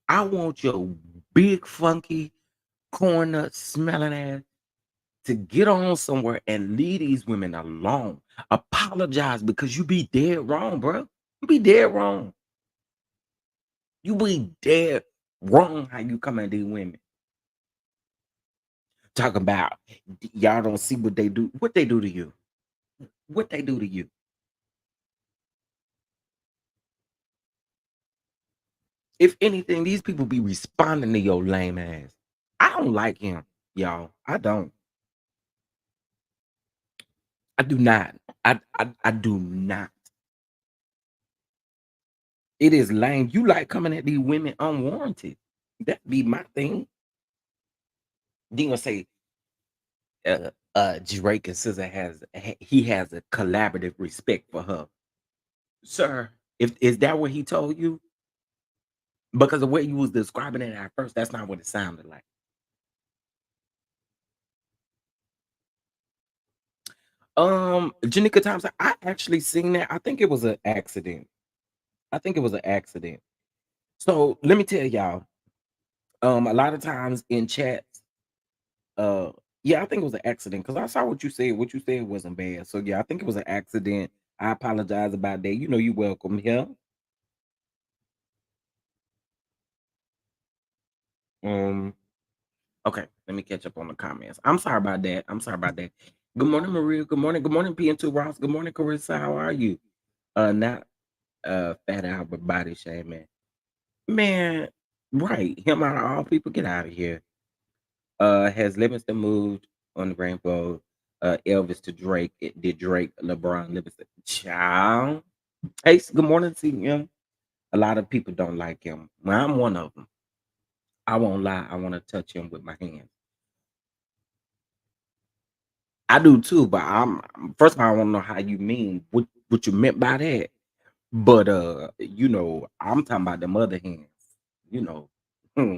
I want your big funky corn nut smelling ass to get on somewhere and leave these women alone. Apologize because you be dead wrong, bro. You be dead wrong. You be dead wrong how you come at these women. Talking about y'all don't see what they do. What they do to you? What they do to you? If anything, these people be responding to your lame ass. I don't like him, y'all. I don't. I do not. I do not. It is lame. You like coming at these women unwarranted. That be my thing. Then gonna say Drake and SZA has a collaborative respect for her. Sir, if is that what he told you? Because the way you was describing it at first, that's not what it sounded like. Janika Thompson, I actually seen that. I think it was an accident. I think it was an accident. So let me tell y'all, a lot of times in chats, uh, yeah, I think it was an accident because I saw what you said. What you said wasn't bad. So yeah, I think it was an accident. I apologize about that. You know, you welcome here. Okay, let me catch up on the comments. I'm sorry about that. I'm sorry about that. Good morning, Maria. Good morning. Good morning, PN2 Ross. Good morning, Carissa. How are you? Not Fat Albert body shaming. Man, right. Him out of all people, get out of here. Has Livingston moved on the rainbow? Elvis to Drake. Did Drake LeBron Livingston? Child. Hey, good morning to him. A lot of people don't like him. Well, I'm one of them. I won't lie. I want to touch him with my hands. I do too, but I'm first of all, I want to know how you mean what you meant by that. But you know, I'm talking about the mother hands. You know, hmm.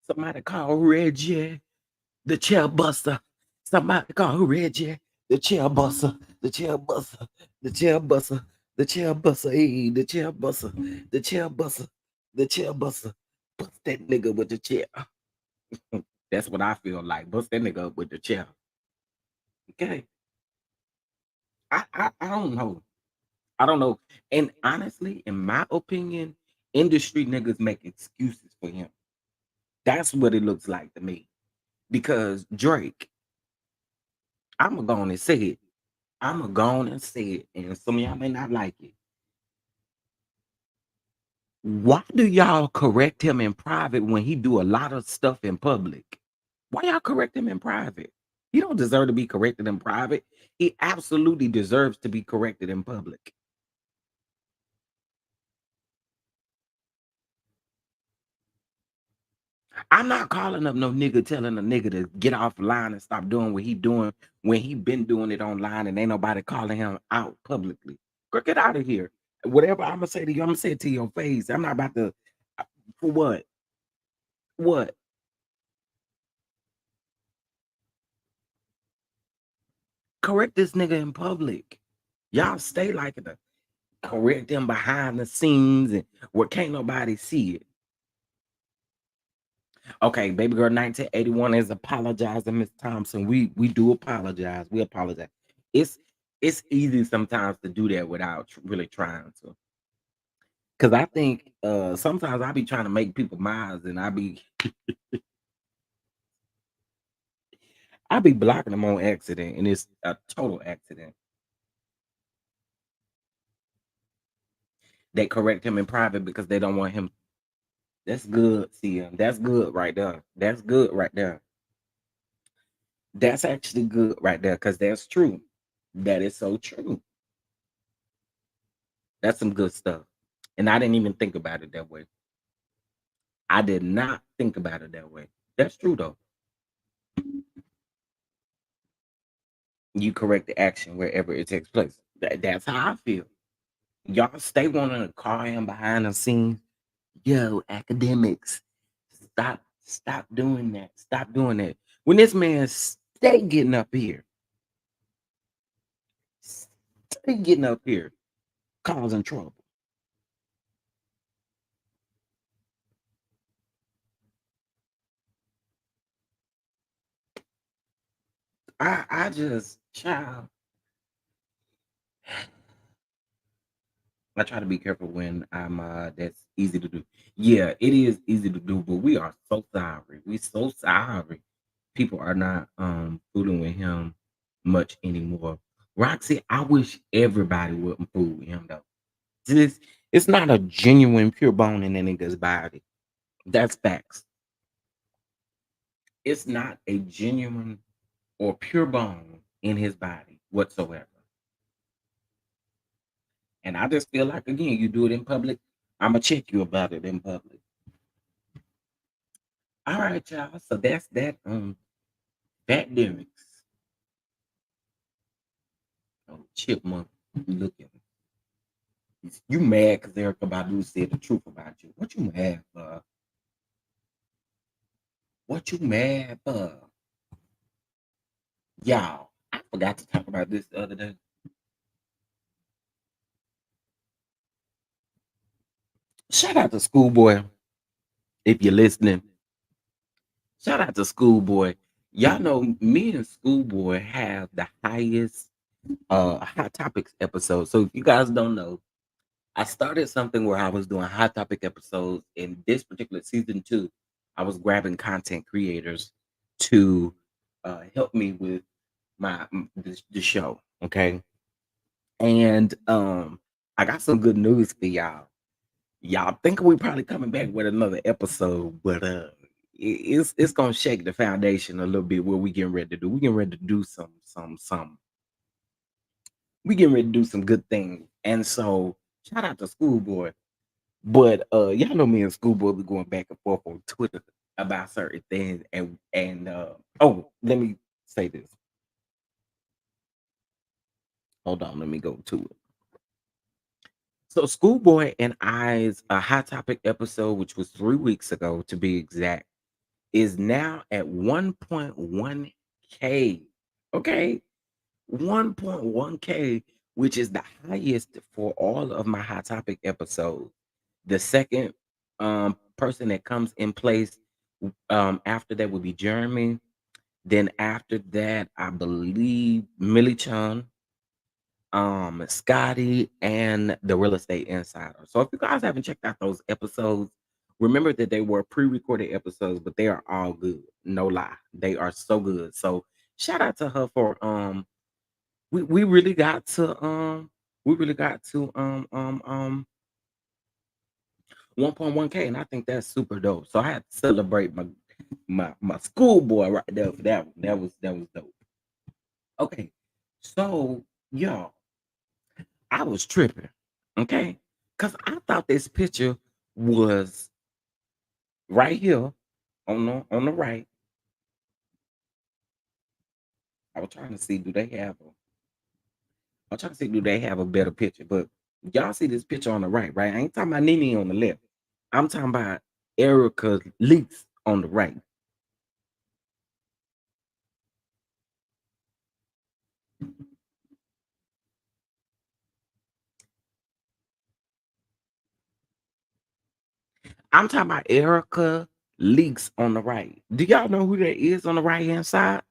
Somebody call Reggie the chair buster. Somebody call Reggie the chair buster. The chair buster. The chair buster. The chair buster. Hey, the chair buster. The chair buster. The chair buster. Bust that nigga with the chair. That's what I feel like. Bust that nigga up with the chair. Okay. I don't know. I don't know. And honestly, in my opinion, industry niggas make excuses for him. That's what it looks like to me. Because Drake, I'm gonna go on and say it. I'm gonna go on and say it. And some of y'all may not like it. Why do y'all correct him in private when he do a lot of stuff in public? Why y'all correct him in private? He don't deserve to be corrected in private. He absolutely deserves to be corrected in public. I'm not calling up no nigga telling a nigga to get off line and stop doing what he doing when he been doing it online and ain't nobody calling him out publicly. Girl, get out of here. Whatever I'm gonna say to you, I'm gonna say it to your face. I'm not about to for what? What? Correct this nigga in public. Y'all stay like it. Correct them behind the scenes and where can't nobody see it. Okay, baby girl 1981 is apologizing, Miss Thompson. We do apologize. We apologize. It's it's easy sometimes to do that without really trying to. Cause I think sometimes I be trying to make people minds and I be blocking them on accident and it's a total accident. They correct him in private because they don't want him. That's good, CM. That's good right there. That's good right there. That's actually good right there because that's true. That is so true. That's some good stuff. And I didn't even think about it that way. I did not think about it that way. That's true though. You correct the action wherever it takes place. That's how I feel. Y'all stay wanting to call him behind the scenes. Yo, academics, stop doing that. Stop doing that. When this man stay getting up here, stay getting up here, causing trouble. I just child. I try to be careful when I'm that's easy to do. Yeah, it is easy to do, but we are so sorry. We so sorry. People are not fooling with him much anymore. Roxy, I wish everybody wouldn't fool with him though. This it's not a genuine pure bone in that nigga's body. That's facts. It's not a genuine or pure bone in his body whatsoever. And I just feel like again, you do it in public, I'ma check you about it in public. All right, y'all. So that's that that lyrics. Oh, chipmunk looking. You mad because Erica Badu said the truth about you. What you mad for? What you mad for? Y'all, I forgot to talk about this the other day. Shout out to Schoolboy if you're listening. Shout out to Schoolboy. Y'all know me and Schoolboy have the highest hot topics episode. So if you guys don't know, I started something where I was doing hot topic episodes in this particular season 2. I was grabbing content creators to help me with the show. Okay. And I got some good news for y'all. Y'all think we probably coming back with another episode, but it's gonna shake the foundation a little bit. What we getting ready to do? We getting ready to do some. We getting ready to do some good things. And so shout out to Schoolboy. But y'all know me and Schoolboy be going back and forth on Twitter about certain things. And oh, let me say this. Hold on, let me go to it. So Schoolboy and I's hot topic episode, which was 3 weeks ago to be exact, is now at 1.1K. Okay. 1.1K, which is the highest for all of my hot topic episodes. The second person that comes in place after that would be Jeremy. Then after that, I believe Millie Chun, Scotty, and the Real Estate Insider. So if you guys haven't checked out those episodes, remember that they were pre-recorded episodes, but they are all good. No lie, they are so good. So shout out to her for we really got to 1.1K, and I think that's super dope. So I had to celebrate my schoolboy right there for that one. That was dope. Okay, so y'all, I was tripping, okay, because I thought this picture was right here on the right. I was trying to see I'm trying to see do they have a better picture, but y'all see this picture on the right? I ain't talking about Nene on the left. I'm talking about Erica Leaks on the right. I'm talking about Erica Leaks on the right. Do y'all know who that is on the right hand side?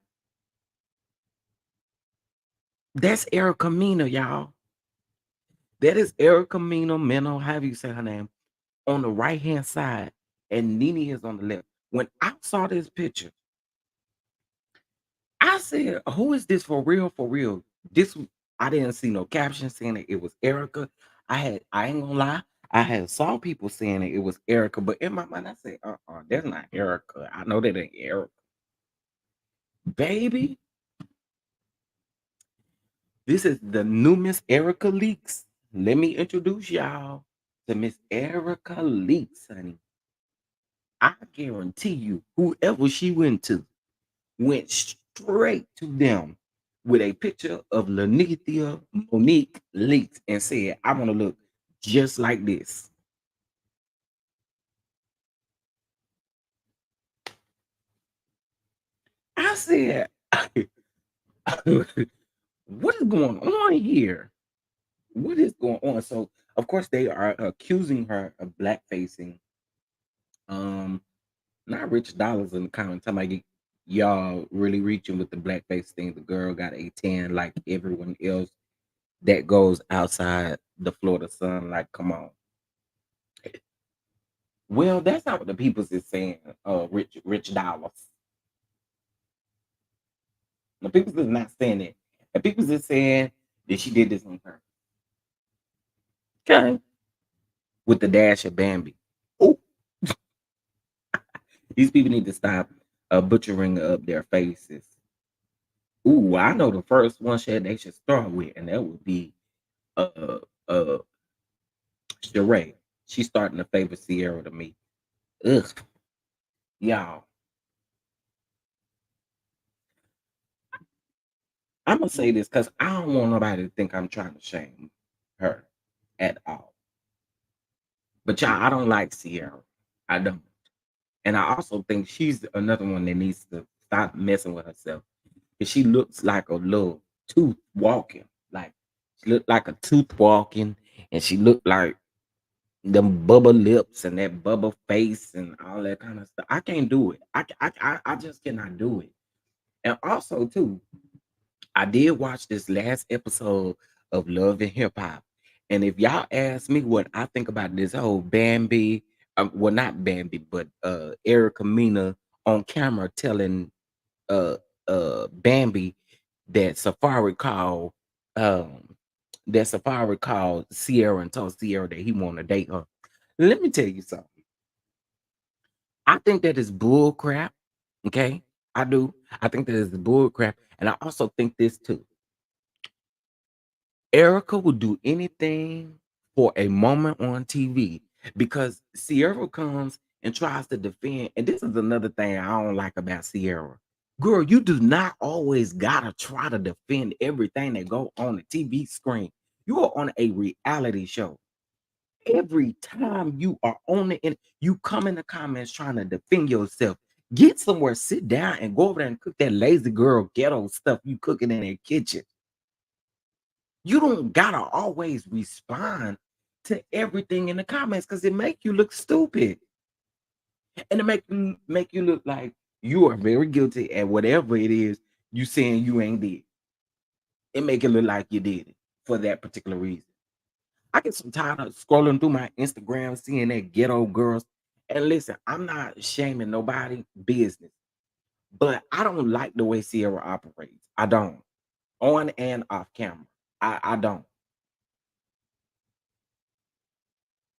That's Erica Mena, y'all. That is Erica Mena, however you say her name, on the right hand side, and Nene is on the left. When I saw this picture, I said, "Who is this for real? For real?" This I didn't see no caption saying it was Erica. I ain't gonna lie, I had saw people saying it was Erica, but in my mind I said, that's not Erica. I know that ain't Erica, baby. This is the new Miss Erica Leaks. Let me introduce y'all to Miss Erica Leaks, honey. I guarantee you, whoever she went to went straight to them with a picture of Lanithia Monique leaked and said, I want to look just like this. I said, what is going on here? What is going on? So, of course, they are accusing her of blackfacing. Um, Not Rich Dollars in the comment. Talking about y'all really reaching with the blackface thing. The girl got a tan like everyone else that goes outside the Florida sun. Like, come on. Well, that's not what the people's is saying. Rich Dollars. The people's is not saying that. The people's is saying that she did this on purpose. Okay. With the dash of Bambi. Oh, these people need to stop butchering up their faces. Ooh, I know the first one they should start with, and that would be uh uh Sheree. She's starting to favor Sierra to me. Ugh, y'all. I'm gonna say this because I don't want nobody to think I'm trying to shame her at all. But y'all, I don't like Sierra. I don't. And I also think she's another one that needs to stop messing with herself. Because she looks like a little tooth walking. Like she looked like a tooth walking, and she looked like them bubble lips and that bubble face and all that kind of stuff. I can't do it. I just cannot do it. And also too, I did watch this last episode of Love and Hip Hop. And if y'all ask me what I think about this whole Bambi, well not Bambi, but Erica Mena on camera telling uh Bambi that um Safari called Sierra and told Sierra that he wanted to date her. Let me tell you something. I think that is bull crap. Okay. I do. I think that is bull crap. And I also think this too. Erica will do anything for a moment on TV because Sierra comes and tries to defend. And this is another thing I don't like about Sierra. Girl, you do not always gotta try to defend everything that go on the TV screen. You are on a reality show. Every time you are on you come in the comments trying to defend yourself. Get somewhere, sit down, and go over there and cook that lazy girl ghetto stuff you cooking in that kitchen. You don't gotta always respond to everything in the comments because it make you look stupid. And it make you look like you are very guilty at whatever it is you saying you ain't did. It make it look like you did it for that particular reason. I get some tired of scrolling through my Instagram, seeing that ghetto girls. And listen, I'm not shaming nobody business, but I don't like the way Sierra operates. I don't. On and off camera. I don't.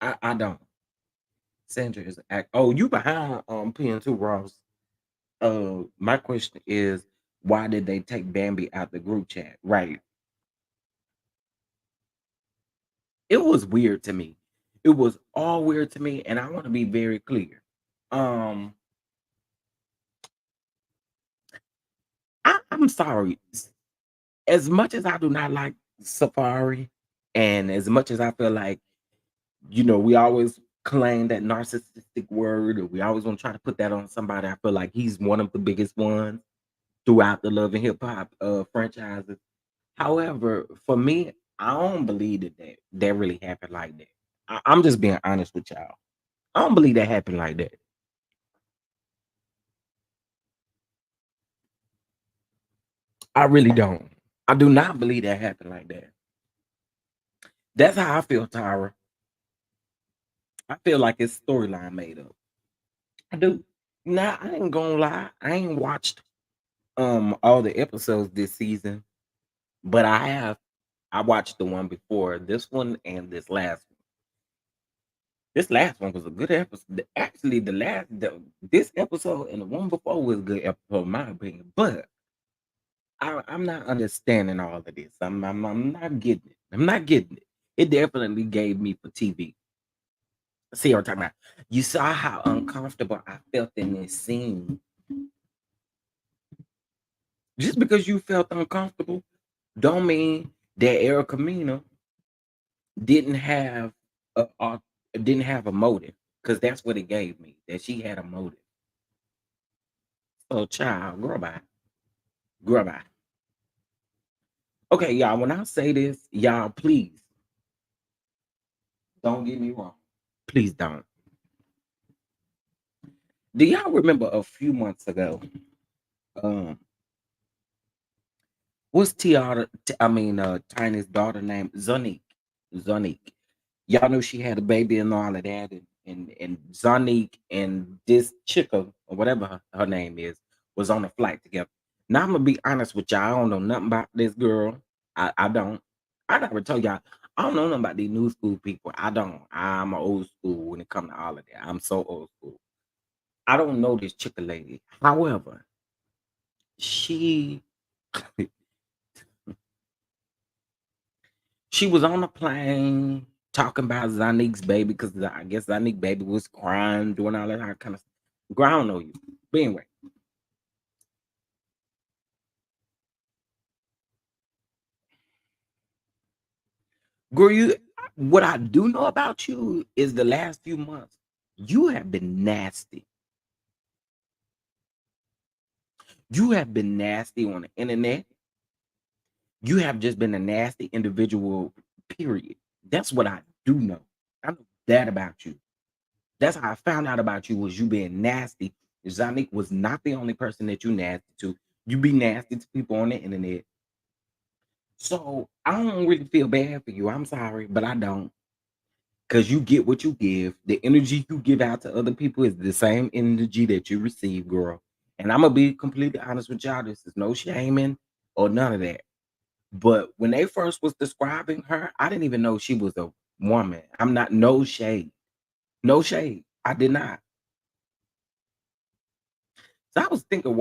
I don't. Sandra is act. Oh, you behind PN2 Ross. My question is, why did they take Bambi out the group chat? Right. It was weird to me. It was all weird to me, and I want to be very clear. Um, I'm sorry. As much as I do not like Safari, and as much as I feel like, we always claim that narcissistic word, or we always want to try to put that on somebody. I feel like he's one of the biggest ones throughout the Love and Hip Hop franchises. However, for me, I don't believe that really happened like that. I'm just being honest with y'all. I don't believe that happened like that. I really don't. I do not believe that happened like that. That's how I feel, Tyra. I feel like it's storyline made up. I do. Now I ain't gonna lie. I ain't watched all the episodes this season, but I have. I watched the one before this one and this last one. This last one was a good episode. Actually, this episode and the one before was a good episode, in my opinion. But I'm not understanding all of this. I'm not getting it. I'm not getting it. It definitely gave me for TV. See what I'm talking about? You saw how uncomfortable I felt in this scene. Just because you felt uncomfortable, don't mean that Erica Mena didn't have a didn't have a motive. Because that's what it gave me. That she had a motive. So child, girl bye. Girl bye. Okay, y'all, when I say this, y'all please don't get me wrong. Please don't. Do y'all remember a few months ago? Um, what's Tiara? Tiny's daughter named Zonique. Zonique. Y'all knew she had a baby and all of that, and Zonique and this chica or whatever her name is was on a flight together. Now I'm gonna be honest with y'all. I don't know nothing about this girl. I don't. I never told y'all. I don't know nothing about these new school people. I don't. I'm old school when it comes to all of that. I'm so old school. I don't know this chica lady. However, she she was on a plane talking about Zonique's baby because I guess Zonique baby was crying, doing all that kind of stuff. Girl, I don't know you. But anyway, girl, you what I do know about you is the last few months, you have been nasty. You have been nasty on the internet. You have just been a nasty individual, period. That's what I do know. I know that about you. That's how I found out about you was you being nasty. Zonique was not the only person that you nasty to. You be nasty to people on the internet. So I don't really feel bad for you. I'm sorry, but I don't. Because you get what you give. The energy you give out to other people is the same energy that you receive, girl. And I'm gonna be completely honest with y'all. This is no shaming or none of that. But when they first was describing her, I didn't even know she was a woman. I'm not no shade. No shade. I did not. So I was thinking,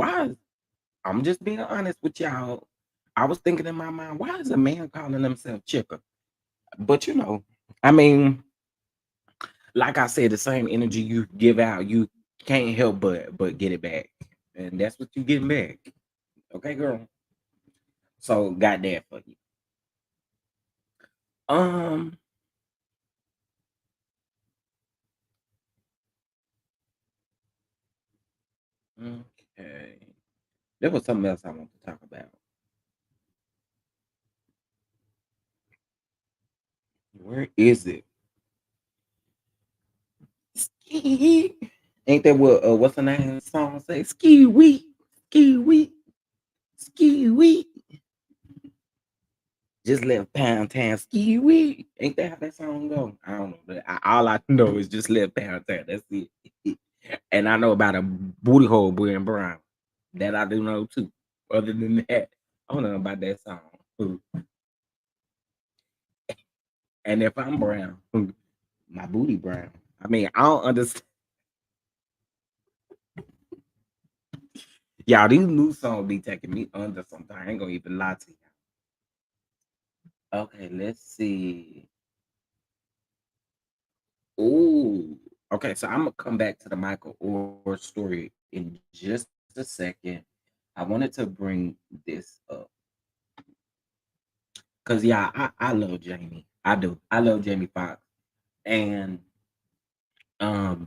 I'm just being honest with y'all. I was thinking in my mind, why is a man calling himself chicken? But I mean, like I said, the same energy you give out, you can't help but get it back. And that's what you getting back. Okay, girl. So got that for you. Um, okay. There was something else I want to talk about. Where is it? Ski. Ain't that what what's the name of the song say? Ski wee, ski wee, ski wee. Just left Pound Town ski wee. Ain't that how that song go? I don't know. But all I know is just left Pound Town. That's it. And I know about a booty hole wearing brown. That I do know too. Other than that, I don't know about that song. And if I'm brown, my booty brown. I mean, I don't understand. Y'all, these new songs be taking me under sometimes. I ain't gonna even lie to you. Okay, let's see. Oh, okay. So I'm gonna come back to the Michael Orr story in just a second. I wanted to bring this up because yeah, I love Jamie. I do. I love Jamie Foxx, and um,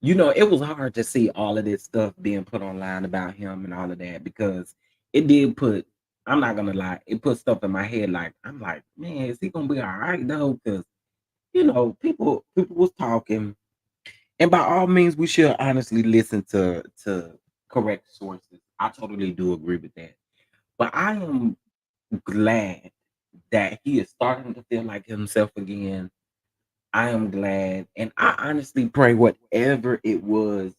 it was hard to see all of this stuff being put online about him and all of that because it did put. I'm not gonna lie, it put stuff in my head like I'm like, man, is he gonna be all right though? Because people was talking. And by all means, we should honestly listen to correct sources. I totally do agree with that. But I am glad that he is starting to feel like himself again. I am glad, and I honestly pray whatever it was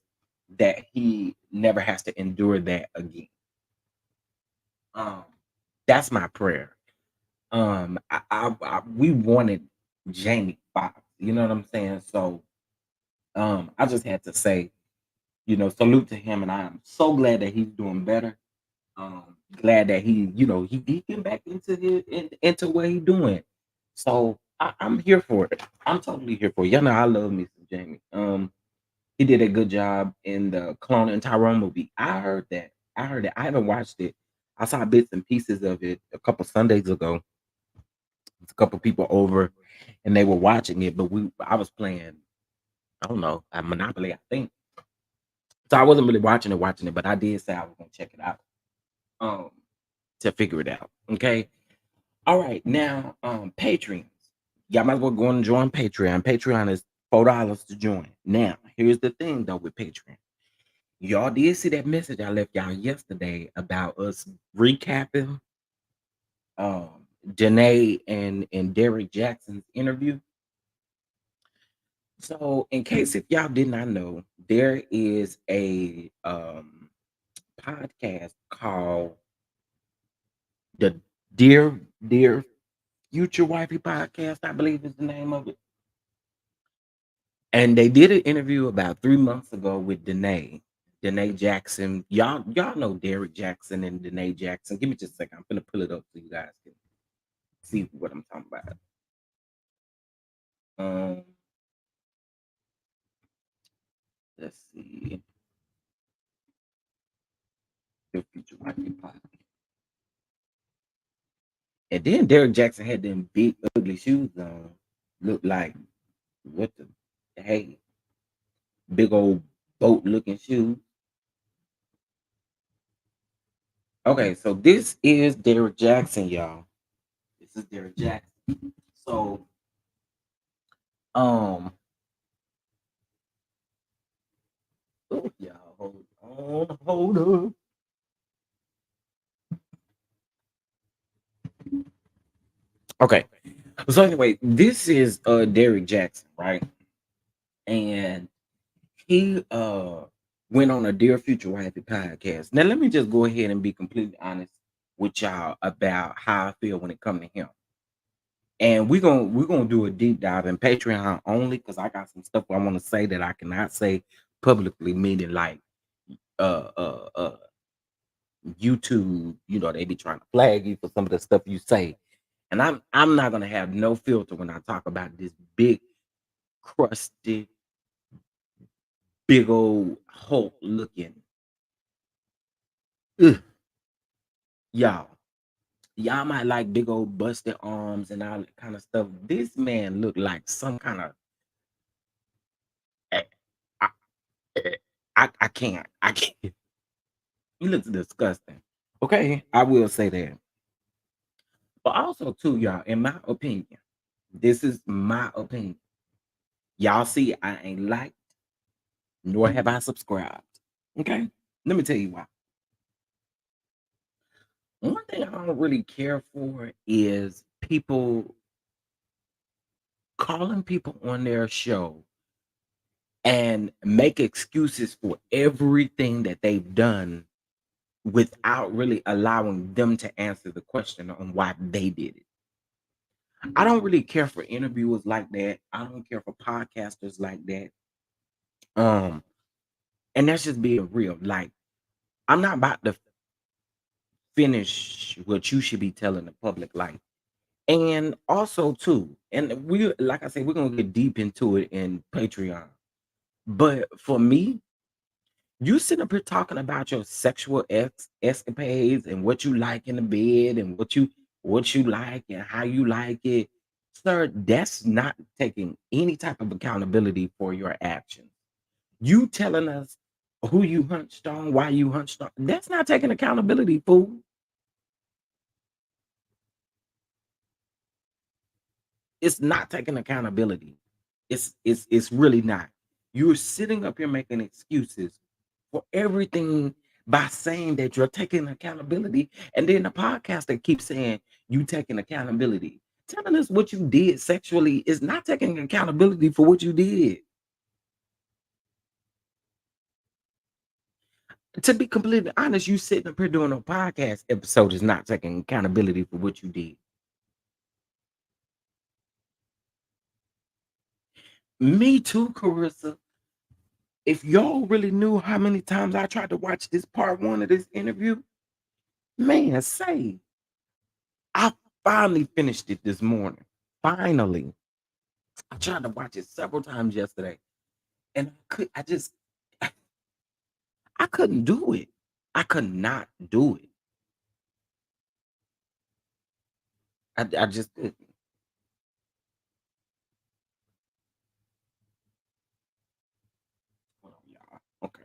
that he never has to endure that again. Um, that's my prayer. We wanted Jamie Foxx. You know what I'm saying? So, I just had to say salute to him, and I'm so glad that he's doing better. Glad that he getting back into what he's doing. So I'm here for it. I'm totally here for it. Y'all know I love me some Jamie. He did a good job in the Clone and Tyrone movie. I heard that. I haven't watched it, I saw bits and pieces of it a couple Sundays ago. It's a couple people over, and they were watching it. But I was playing, I don't know, a Monopoly, I think. So I wasn't really watching it, but I did say I was gonna check it out, um, to figure it out. Okay. All right. Now, Patreons. Y'all might as well go and join Patreon. Patreon is $4 to join. Now, here's the thing though with Patreon. Y'all did see that message I left y'all yesterday about us recapping Janae and Derek Jackson's interview. So, in case if y'all did not know, there is a podcast called the Dear Future Wifey Podcast, I believe is the name of it. And they did an interview about 3 months ago with Danae Jackson. Y'all know Derek Jackson and Danae Jackson. Give me just a second. I'm gonna pull it up so you guys can see what I'm talking about. Um, let's see. The Future Wifey Podcast. And then Derek Jackson had them big ugly shoes on. Looked like what the hey, big old boat looking shoes. Okay, so this is Derek Jackson, y'all. This is Derek Jackson. So Um, oh, y'all hold up. Okay, so anyway, this is Derek Jackson, right? And he went on a Dear Future Wifey podcast. Now let me just go ahead and be completely honest with y'all about how I feel when it comes to him. And we're gonna do a deep dive in Patreon only because I got some stuff I want to say that I cannot say publicly, meaning like uh uh uh YouTube, they be trying to flag you for some of the stuff you say. And I'm not gonna have no filter when I talk about this big, crusty, big old Hulk looking. Ugh, y'all. Y'all might like big old busted arms and all that kind of stuff. This man looked like some kind of I, I, I can't. I can't. He looks disgusting. Okay, I will say that. But also, too, y'all, in my opinion, this is my opinion. Y'all see, I ain't liked, nor have I subscribed. Okay? Let me tell you why. One thing I don't really care for is people calling people on their show and make excuses for everything that they've done without really allowing them to answer the question on why they did it. I don't really care for interviewers like that. I don't care for podcasters like that. Um, and that's just being real. Like, I'm not about to finish what you should be telling the public. Like, and also too, and we like I said, we're gonna get deep into it in Patreon. But for me, you sitting up here talking about your sexual escapades and what you like in the bed and what you like and how you like it, sir. That's not taking any type of accountability for your actions. You telling us who you hunched on, why you hunched on. That's not taking accountability, fool. It's not taking accountability. It's really not. You're sitting up here making excuses for everything by saying that you're taking accountability, and then the podcast that keeps saying you taking accountability. Telling us what you did sexually is not taking accountability for what you did. To be completely honest, you sitting up here doing a podcast episode is not taking accountability for what you did. Me too, Carissa. If y'all really knew how many times I tried to watch this part one of this interview, man, say I finally finished it this morning. Finally. I tried to watch it several times yesterday. And I couldn't do it. I could not do it. I just couldn't. Hold on, y'all. Okay.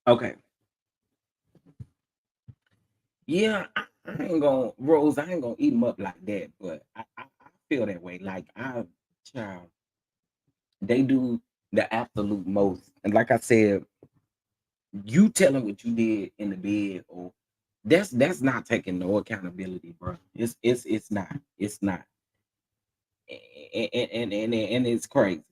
Okay. Yeah, I ain't gonna Rose. I ain't gonna eat them up like that. But I feel that way. Like child, they do the absolute most. And like I said, you telling what you did in the bed, or that's not taking no accountability, bro. It's not. It's not. And it's crazy.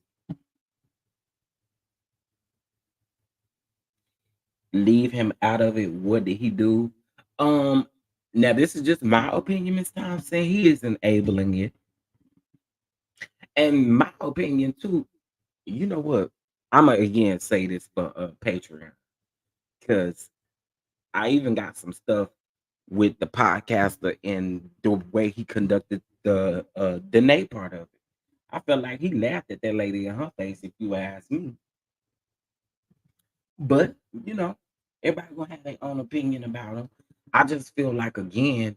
Leave him out of it. What did he do? Um, Now this is just my opinion, Miss Thompson. He is enabling it, and my opinion too. You know what? I'm gonna again say this for Patreon because I even got some stuff with the podcaster and the way he conducted the Danae part of it. I felt like he laughed at that lady in her face, if you ask me. But you know, everybody gonna have their own opinion about him. I just feel like again,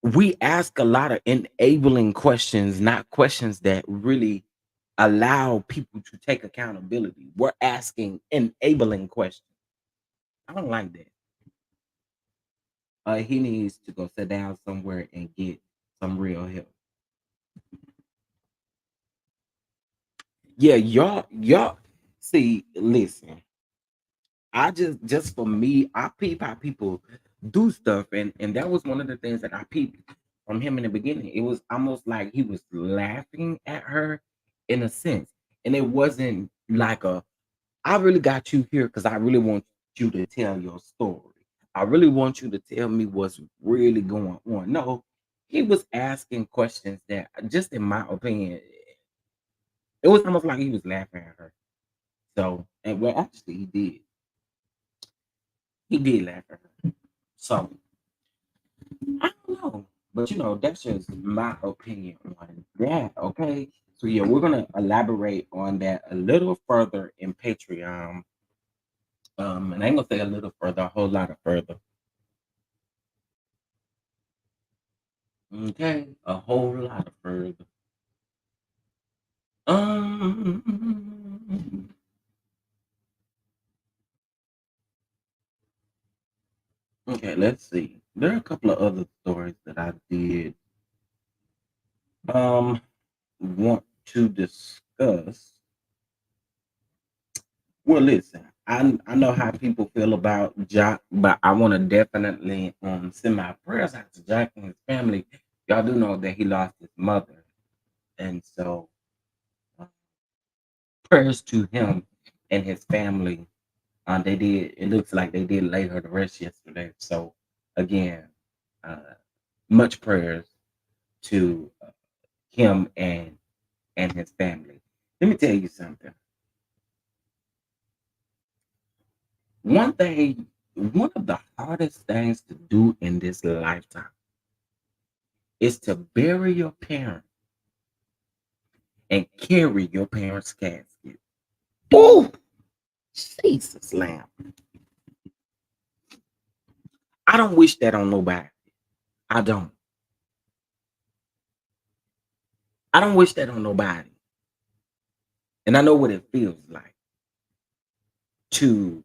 we ask a lot of enabling questions, not questions that really allow people to take accountability. We're asking enabling questions. I don't like that. He needs to go sit down somewhere and get some real help. Yeah, y'all. See, listen. I just for me, I peep how people do stuff, and that was one of the things that I peeped from him in the beginning. It was almost like he was laughing at her in a sense, and it wasn't like a I really got you here because I really want you to tell your story. I really want you to tell me what's really going on. No, he was asking questions that, just in my opinion, it was almost like he was laughing at her. So, and well, actually, he did. He did laugh at her. So, I don't know. But, that's just my opinion on that. Okay. So, yeah, we're going to elaborate on that a little further in Patreon. And I ain't gonna say a little further, a whole lot of further. Okay, a whole lot of further. Um, okay, let's see. There are a couple of other stories that I did um want to discuss. Well, listen, I know how people feel about Jock, but I want to definitely send my prayers out to Jock and his family. Y'all do know that he lost his mother, and so uh, prayers to him and his family. They did. It looks like they did lay her to rest yesterday. So again, uh, much prayers to him and his family. Let me tell you something. One thing, one of the hardest things to do in this lifetime is to bury your parent and carry your parent's casket. Oh, Jesus, lamb. I don't wish that on nobody. I don't. I don't wish that on nobody. And I know what it feels like to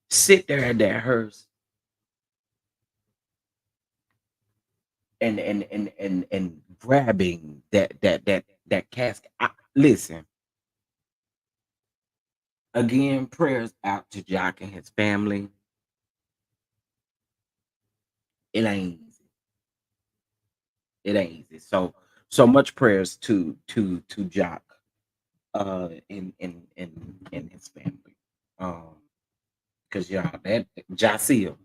sit there at that hearse and grabbing that casket. Listen, again, prayers out to Jock and his family. It ain't easy. It ain't easy. So much prayers to Jock in his family. Because y'all, that Jacil.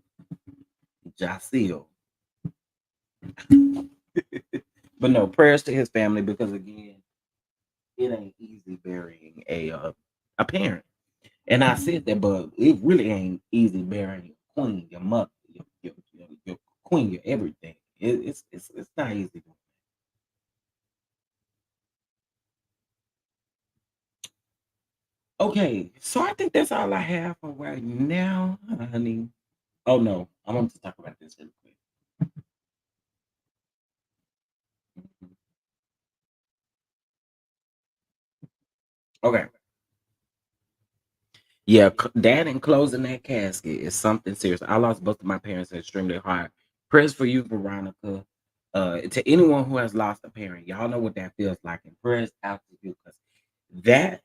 But no, prayers to his family, because again, it ain't easy burying a parent. And I said that, but it really ain't easy burying your queen, your mother, your queen, your everything. It's not easy. Okay, so I think that's all I have for right now, honey. Oh no, I want to talk about this really quick. Okay. Yeah, dad and closing that casket is something serious. I lost both of my parents extremely hard. Prayers for you, Veronica. To anyone who has lost a parent, y'all know what that feels like, and prayers out to you because that,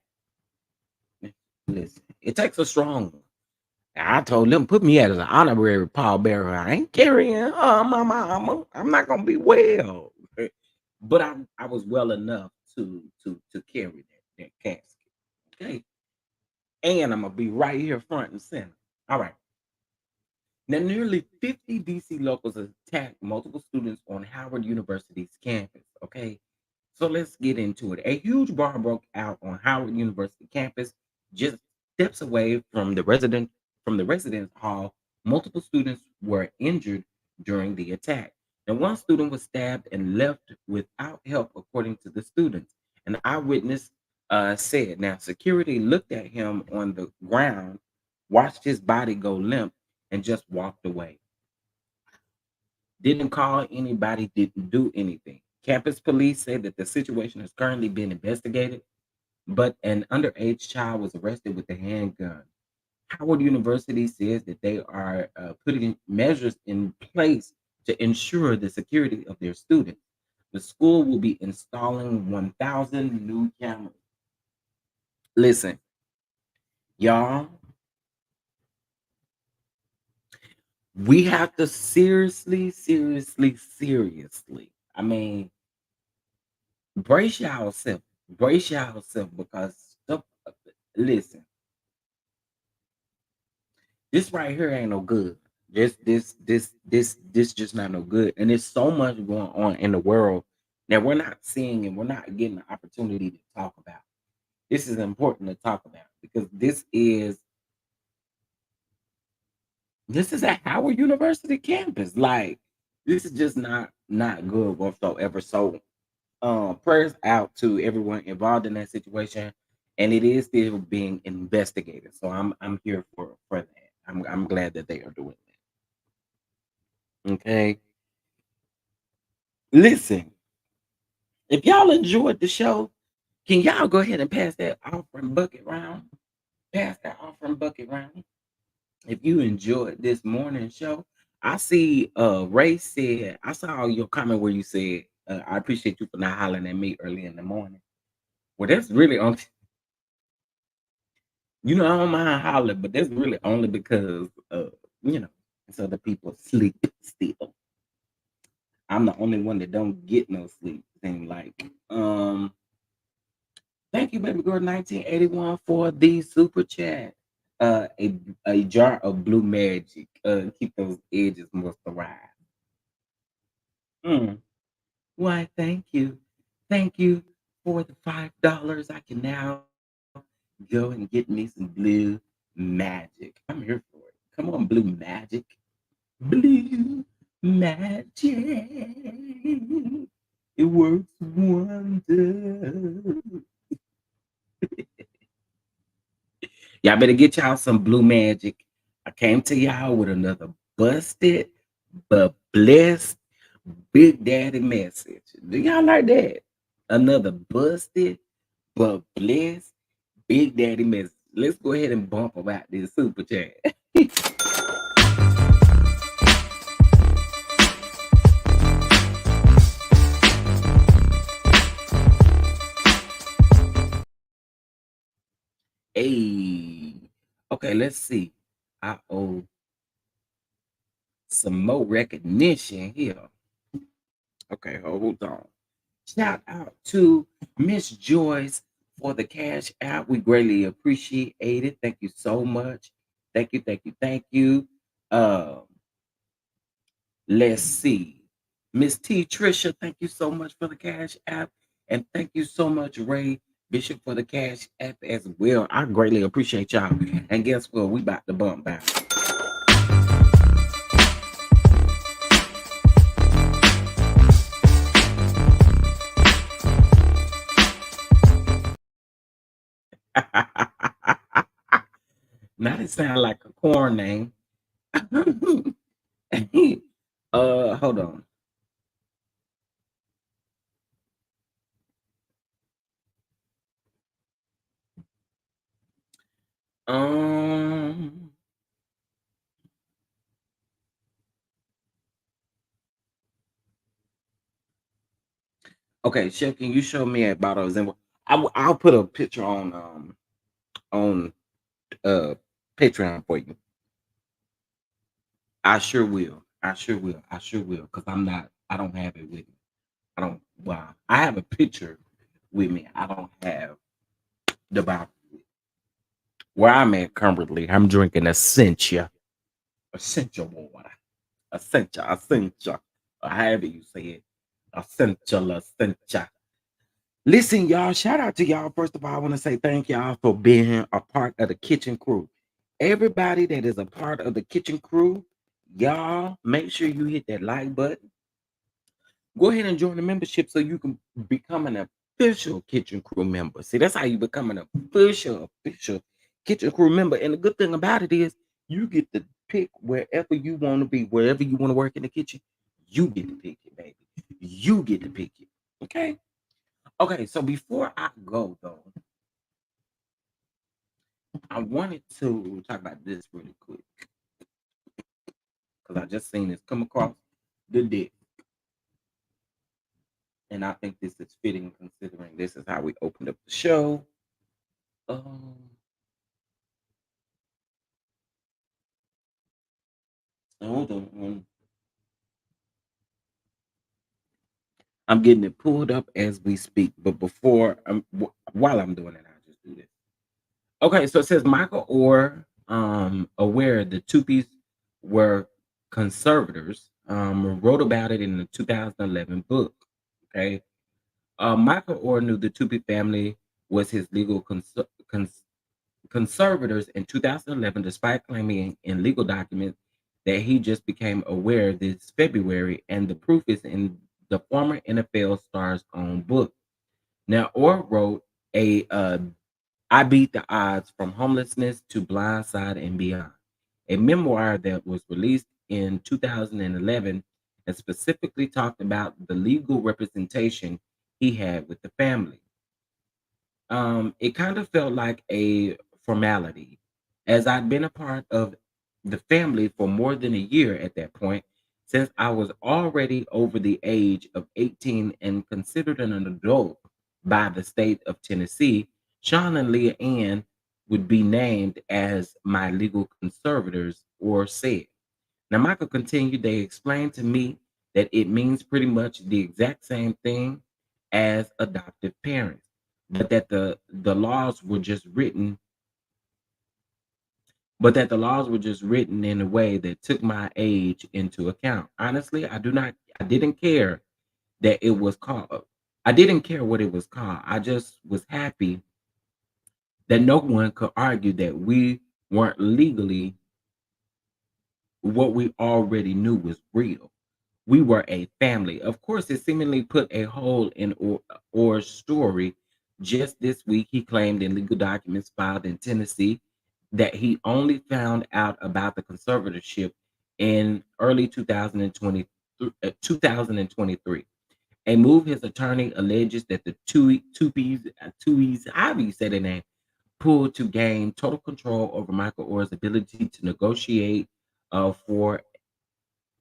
listen, it takes a strong one. I told them put me as an honorary pallbearer. I ain't carrying my mama. I'm not gonna be well, but I was well enough to carry that casket. Okay, and I'm gonna be right here front and center. All right. Now, nearly 50 DC locals attacked multiple students on Howard University's campus. Okay, so let's get into it. A huge bar broke out on Howard University campus, just steps away from the residence hall. Multiple students were injured during the attack. Now, one student was stabbed and left without help, according to the students. An eyewitness said, "Now security looked at him on the ground, watched his body go limp, and just walked away. Didn't call anybody, didn't do anything." Campus police say that the situation is currently being investigated, but an underage child was arrested with a handgun. Howard University says that they are putting measures in place to ensure the security of their students. The school will be installing 1,000 new cameras. Listen, y'all, we have to seriously, seriously, seriously. I mean, brace yourself because stuff. Listen, this right here ain't no good. This just not no good. And there's so much going on in the world that we're not seeing and we're not getting the opportunity to talk about. This is important to talk about because this is at Howard University campus. Like this is just not good whatsoever. So prayers out to everyone involved in that situation, and it is still being investigated. So I'm here for that. I'm glad that they are doing that. Okay, listen, if y'all enjoyed the show, can y'all go ahead and pass that offering bucket round? Pass that offering bucket round. If you enjoyed this morning show, I see Ray said I saw your comment where you said I appreciate you for not hollering at me early in the morning. Well, that's really on. You know, I don't mind hollering, but that's really only because you know, it's other people sleep still. I'm the only one that don't get no sleep. Thing like, thank you, baby girl 1981 for the super chat. A jar of blue magic. Keep those edges moisturized. Mm. Why, thank you. Thank you for the $5. I can now go and get me some blue magic. I'm here for it. Come on, blue magic. Blue magic. It works wonders. Y'all better get y'all some blue magic. I came to y'all with another busted but blessed Big Daddy message. Do y'all like that? Another busted but blessed Big Daddy message. Let's go ahead and bump about this super chat. Hey, okay, let's see. I owe some more recognition here. Okay, hold on. Shout out to Miss Joyce for the cash out. We greatly appreciate it. Thank you so much. Thank you, thank you, thank you. Um, let's see. Miss T Trisha, thank you so much for the cash app. And thank you so much, Ray Bishop, for the cash app as well. I greatly appreciate y'all. And guess what? We about to bump back. Now it sound like a corn name. Hold on. Um. Okay, Chef, can you show me about those? And I'll put a picture on Patreon for you. I sure will. I sure will. I sure will. Because I'm not. I don't have it with me. I don't. Wow. I have a picture with me. I don't have the bottle. Where I'm at currently, I'm drinking essential water, essential. However you say it, essential. Listen, y'all, shout out to y'all. First of all, I want to say thank y'all for being a part of the kitchen crew. Everybody that is a part of the kitchen crew, y'all, make sure you hit that like button. Go ahead and join the membership so you can become an official kitchen crew member. See, that's how you become an official kitchen crew member. And the good thing about it is you get to pick wherever you want to be, wherever you want to work in the kitchen, you get to pick it, baby. You get to pick it. Okay. Okay, so before I go though, I wanted to talk about this really quick because I just seen this come across the deck, and I think this is fitting considering this is how we opened up the show. Um, hold on, I'm getting it pulled up as we speak, but while I'm doing it, I'll just do this. Okay, so it says Michael Orr, aware the Tupis were conservators, wrote about it in the 2011 book. Okay, Michael Orr knew the Tupi family was his legal conservators in 2011, despite claiming in legal documents that he just became aware this February, and the proof is in the former NFL star's own book. Now, Orr wrote a I Beat the Odds from Homelessness to Blindside and Beyond, a memoir that was released in 2011 and specifically talked about the legal representation he had with the family. It kind of felt like a formality, as I'd been a part of the family for more than a year at that point, since I was already over the age of 18 and considered an adult by the state of Tennessee. Sean and Leah Ann would be named as my legal conservators or said. Now, Michael continued, they explained to me that it means pretty much the exact same thing as adoptive parents, but that the laws were just written, in a way that took my age into account. Honestly, I didn't care that it was called. I didn't care what it was called. I just was happy that no one could argue that we weren't legally what we already knew was real. We were a family. Of course, it seemingly put a hole in Orr's story. Just this week, he claimed in legal documents filed in Tennessee that he only found out about the conservatorship in early 2023. A move his attorney alleges that the Tuies, however you say their name, pulled to gain total control over Michael Orr's ability to negotiate for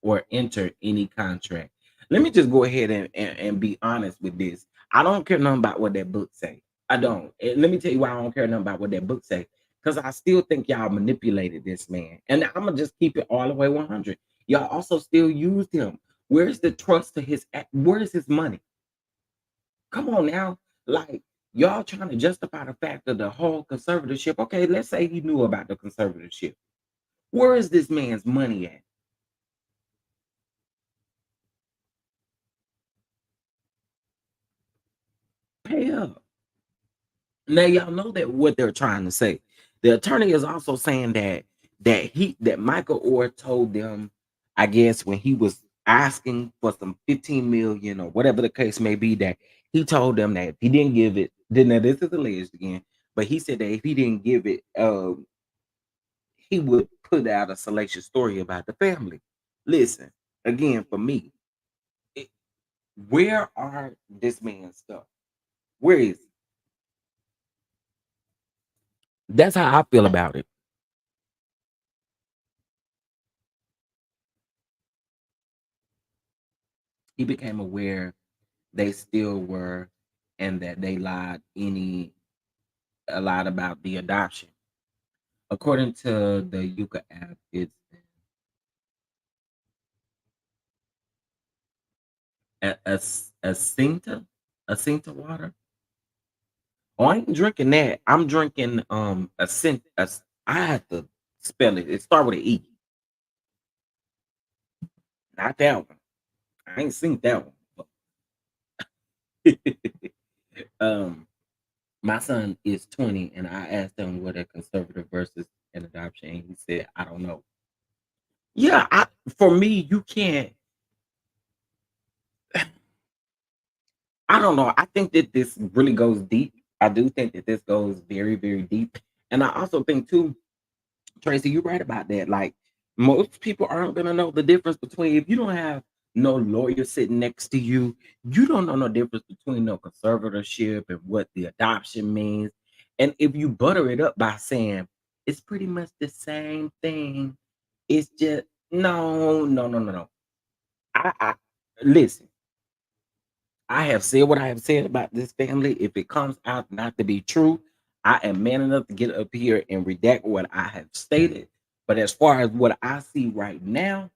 or enter any contract. Let me just go ahead and be honest with this. I don't care nothing about what that book say. I don't. And let me tell you why I don't care nothing about what that book say. Because I still think y'all manipulated this man. And I'm gonna just keep it all the way 100. Y'all also still used him. Where's the trust to where's his money? Come on now. Like y'all trying to justify the fact of the whole conservatorship. Okay, let's say he knew about the conservatorship. Where is this man's money at? Pay up. Now y'all know that what they're trying to say. The attorney is also saying that Michael Orr told them, I guess when he was asking for some 15 million or whatever the case may be, that he told them that if he didn't give it, then now this is alleged again, but he said that if he didn't give it, he would put out a salacious story about the family. Listen, again, for me, it, where are this man's stuff? Where is he? That's how I feel about it. He became aware they still were, and that they lied a lot about the adoption. According to the Yuka app, it's a Cinta water. Oh, I ain't drinking that. I'm drinking a cent. I have to spell it. It start with an E. Not that one. I ain't seen that one. um, my son is 20, and I asked him what a conservative versus an adoption, and he said, "I don't know." Yeah, for me, you can't. I don't know. I think that this really goes deep. I do think that this goes very, very deep, and I also think too, Tracy, you're right about that. Like most people aren't gonna know the difference between if you don't have no lawyer sitting next to you, you don't know no difference between no conservatorship and what the adoption means. And if you butter it up by saying it's pretty much the same thing, it's just no, no, no, no, no. I listen. I have said what I have said about this family. If it comes out not to be true, I am man enough to get up here and redact what I have stated. But as far as what I see right now,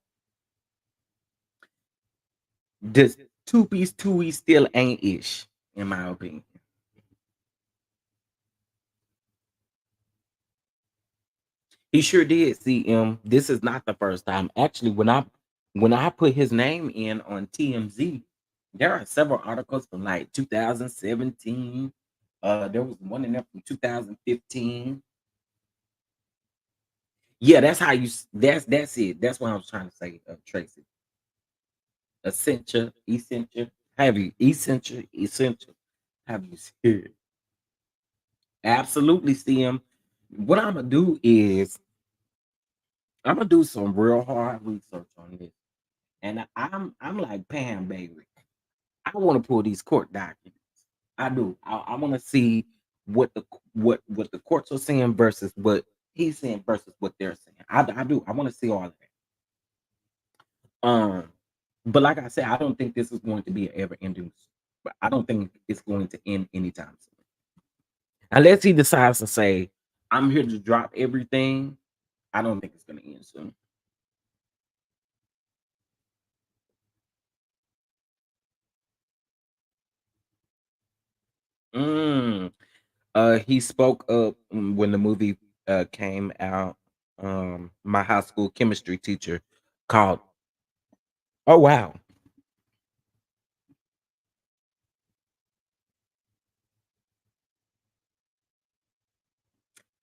this two piece still ain't ish, in my opinion. He sure did. See, this is not the first time. Actually, when I put his name in on TMZ, there are several articles from like 2017. There was one in there from 2015. Yeah, that's how that's it. That's what I was trying to say, Tracy. Essential. Have you essential? Have you said? Absolutely, CM. What I'm gonna do is I'm gonna do some real hard research on this, and I'm like Pam, baby. I want to pull these court documents. I do. I want to see what the courts are saying versus what he's saying versus what they're saying. I do. I want to see all of that. But like I said, I don't think this is going to be an ever ending. But I don't think it's going to end anytime soon. Unless he decides to say, "I'm here to drop everything." I don't think it's going to end soon. Mm. He spoke up when the movie came out. My high school chemistry teacher called. Oh wow!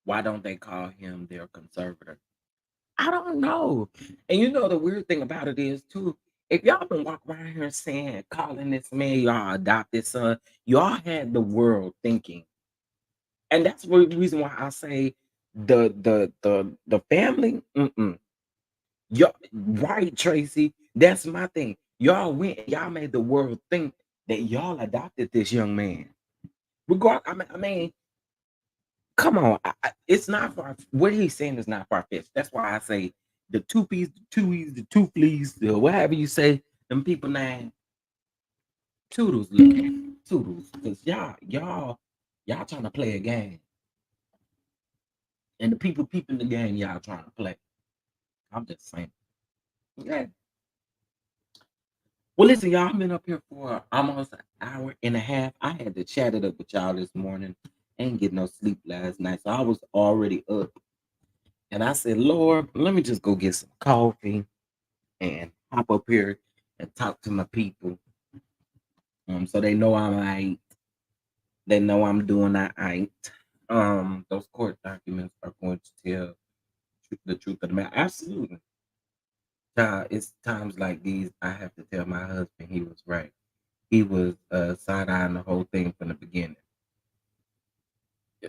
Why don't they call him their conservator? I don't know. And you know the weird thing about it is too. If y'all been walking around here saying, calling this man y'all adopted son, y'all had the world thinking, and that's the reason why I say the family. Y'all right, Tracy. That's my thing. Y'all went. Y'all made the world think that y'all adopted this young man. I mean, come on. It's not far. What he's saying is not far fetched. That's why I say the two P's, the two E's, the two fleas, the whatever you say. Them people name Toodles, love Toodles, because y'all trying to play a game, and the people peeping the game y'all trying to play. I'm just saying. Yeah. Well, listen, y'all, I've been up here for almost an hour and a half. I had to chat it up with y'all this morning. Ain't get no sleep last night, so I was already up. And I said, Lord, let me just go get some coffee and hop up here and talk to my people. So they know I'm right. They know I'm doing all right. Those court documents are going to tell the truth of the matter. Absolutely. It's times like these I have to tell my husband he was right. He was side eyeing the whole thing from the beginning.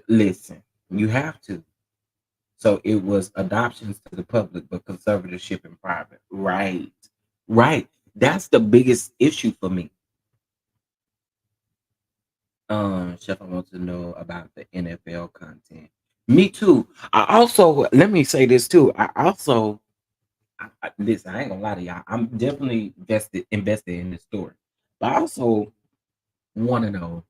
Listen, you have to. So it was adoptions to the public, but conservatorship in private. Right. Right. That's the biggest issue for me. Chef, I want to know about the NFL content. Me too. I also let me say this too. I also listen, I ain't gonna lie to y'all. I'm definitely invested in this story. But I also want to know,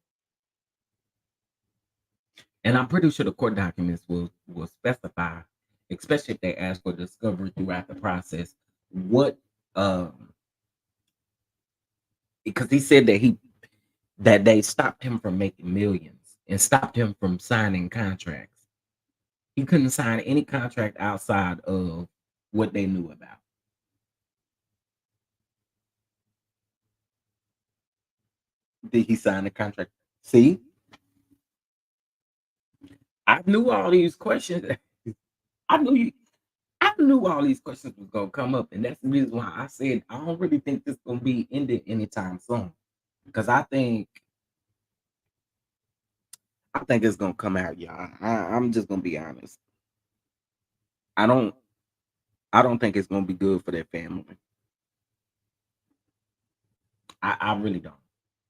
and I'm pretty sure the court documents will specify, especially if they ask for discovery throughout the process, what because he said that they stopped him from making millions and stopped him from signing contracts. He couldn't sign any contract outside of what they knew about. Did he sign the contract? See, I knew all these questions. I knew you. I knew all these questions was gonna come up, and that's the reason why I said I don't really think this gonna be ended anytime soon. Because I think it's gonna come out, y'all. I'm just gonna be honest. I don't I don't think it's gonna be good for their family. I really don't.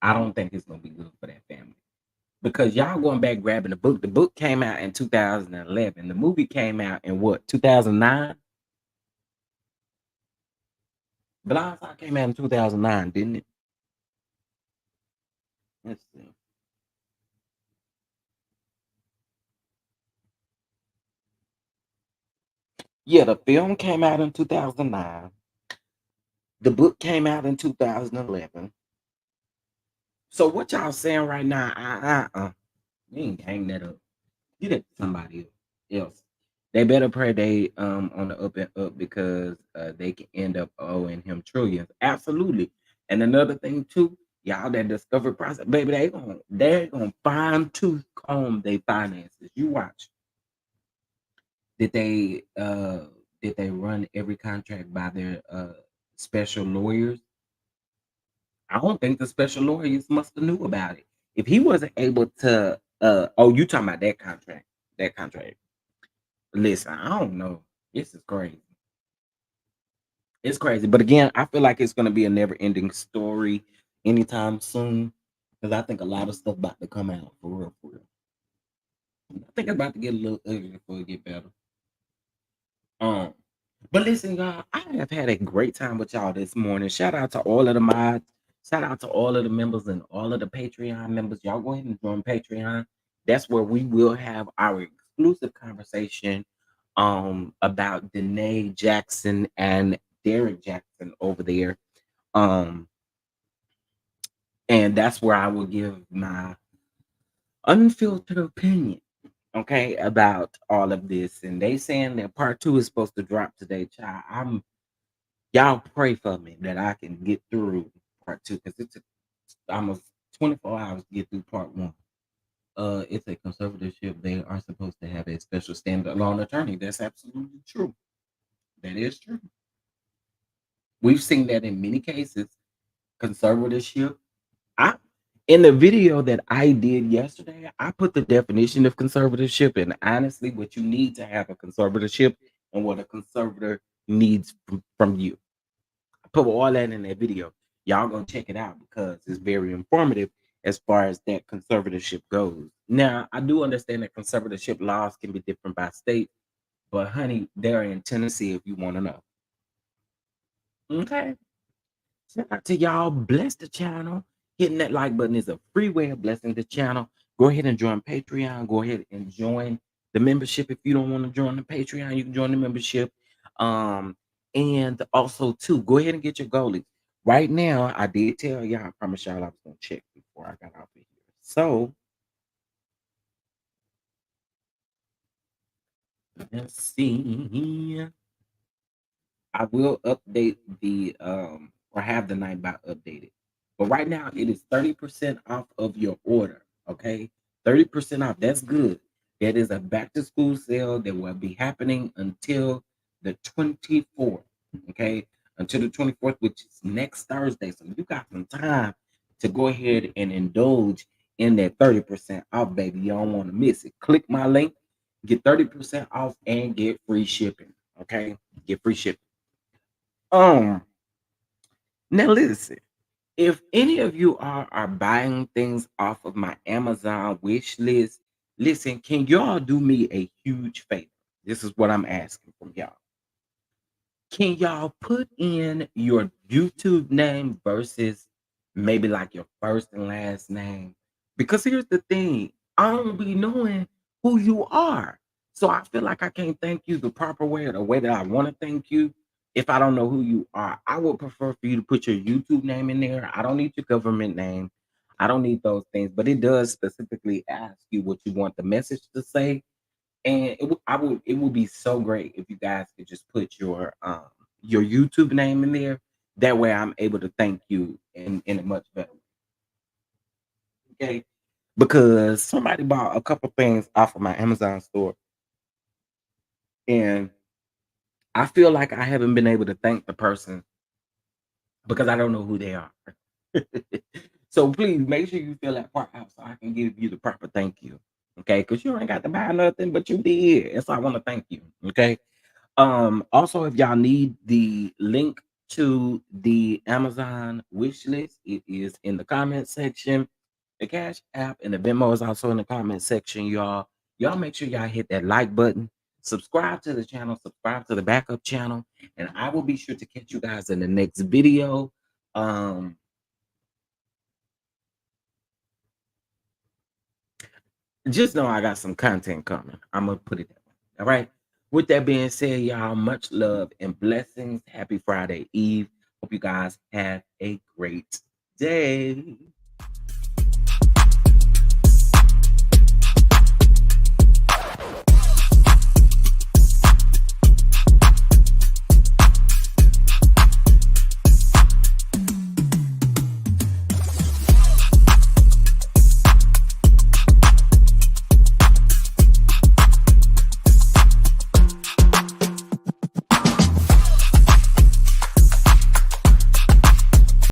I don't think it's gonna be good for that family. Because y'all going back grabbing the book. The book came out in 2011. The movie came out in what, 2009? Blindside came out in 2009, didn't it? Let's see. Yeah, the film came out in 2009. The book came out in 2011. So what y'all saying right now? You ain't hang that up. Get it to somebody else. They better pray they on the up and up because they can end up owing him trillions. Absolutely. And another thing too, y'all that discovery process, baby, they're gonna fine tooth comb their finances. You watch. Did they uh did they run every contract by their special lawyers? I don't think the special lawyers must have knew about it. If he wasn't able to oh, you talking about that contract. That contract. Listen, I don't know. This is crazy. It's crazy. But again, I feel like it's gonna be a never ending story anytime soon. Because I think a lot of stuff about to come out for real, for real. I think it's about to get a little ugly before it get better. Um, but listen, y'all, I have had a great time with y'all this morning. Shout out to all of the mods. Shout out to all of the members and all of the Patreon members. Y'all go ahead and join Patreon. That's where we will have our exclusive conversation about Danae Jackson and Derek Jackson over there. Um, and that's where I will give my unfiltered opinion, okay, about all of this. And they saying that part two is supposed to drop today, child. Y'all pray for me that I can get through part two because it took almost 24 hours to get through part one. It's a conservatorship. They are supposed to have a special standalone attorney. That's absolutely true. That is true. We've seen that in many cases. Conservatorship. I in the video that I did yesterday, I put the definition of conservatorship and honestly what you need to have a conservatorship and what a conservator needs from you. Put all that in that video. Y'all go check it out because it's very informative as far as that conservatorship goes. Now, I do understand that conservatorship laws can be different by state, but honey, they're in Tennessee if you want to know. Okay. Shout out to y'all. Bless the channel. Hitting that like button is a free way of blessing the channel. Go ahead and join Patreon. Go ahead and join the membership. If you don't want to join the Patreon, you can join the membership. And also too, go ahead and get your goalies. Right now, I did tell y'all, I promise y'all I was gonna check before I got out of here. So let's see. I will update the or have the Nightbot updated. But right now it is 30% off of your order. Okay. 30% off. That's good. That is a back to school sale that will be happening until the 24th. Okay. Until the 24th, which is next Thursday. So you got some time to go ahead and indulge in that 30% off, baby. You don't want to miss it. Click my link Get 30% off and get free shipping. Okay, get free shipping. Now listen. If any of you are buying things off of my Amazon wish list, listen, can y'all do me a huge favor? This is what I'm asking from y'all. Can y'all put in your YouTube name versus maybe like your first and last name? Because here's the thing, I don't be knowing who you are. So I feel like I can't thank you the proper way or the way that I want to thank you if I don't know who you are. I would prefer for you to put your YouTube name in there. I don't need your government name. I don't need those things, but it does specifically ask you what you want the message to say. And it would be so great if you guys could just put your YouTube name in there. That way I'm able to thank you in a much better way. Okay. Because somebody bought a couple things off of my Amazon store. And I feel like I haven't been able to thank the person because I don't know who they are. So please make sure you fill that part out so I can give you the proper thank you. Okay, because you ain't got to buy nothing, but you did. And so I want to thank you. Okay. Also, if y'all need the link to the Amazon wish list, it is in the comment section. The Cash App and the Venmo is also in the comment section, y'all. Y'all make sure y'all hit that like button, subscribe to the channel, subscribe to the backup channel, and I will be sure to catch you guys in the next video. Just know I got some content coming. I'm gonna put it that way. All right. With that being said, y'all, much love and blessings. Happy Friday Eve. Hope you guys have a great day.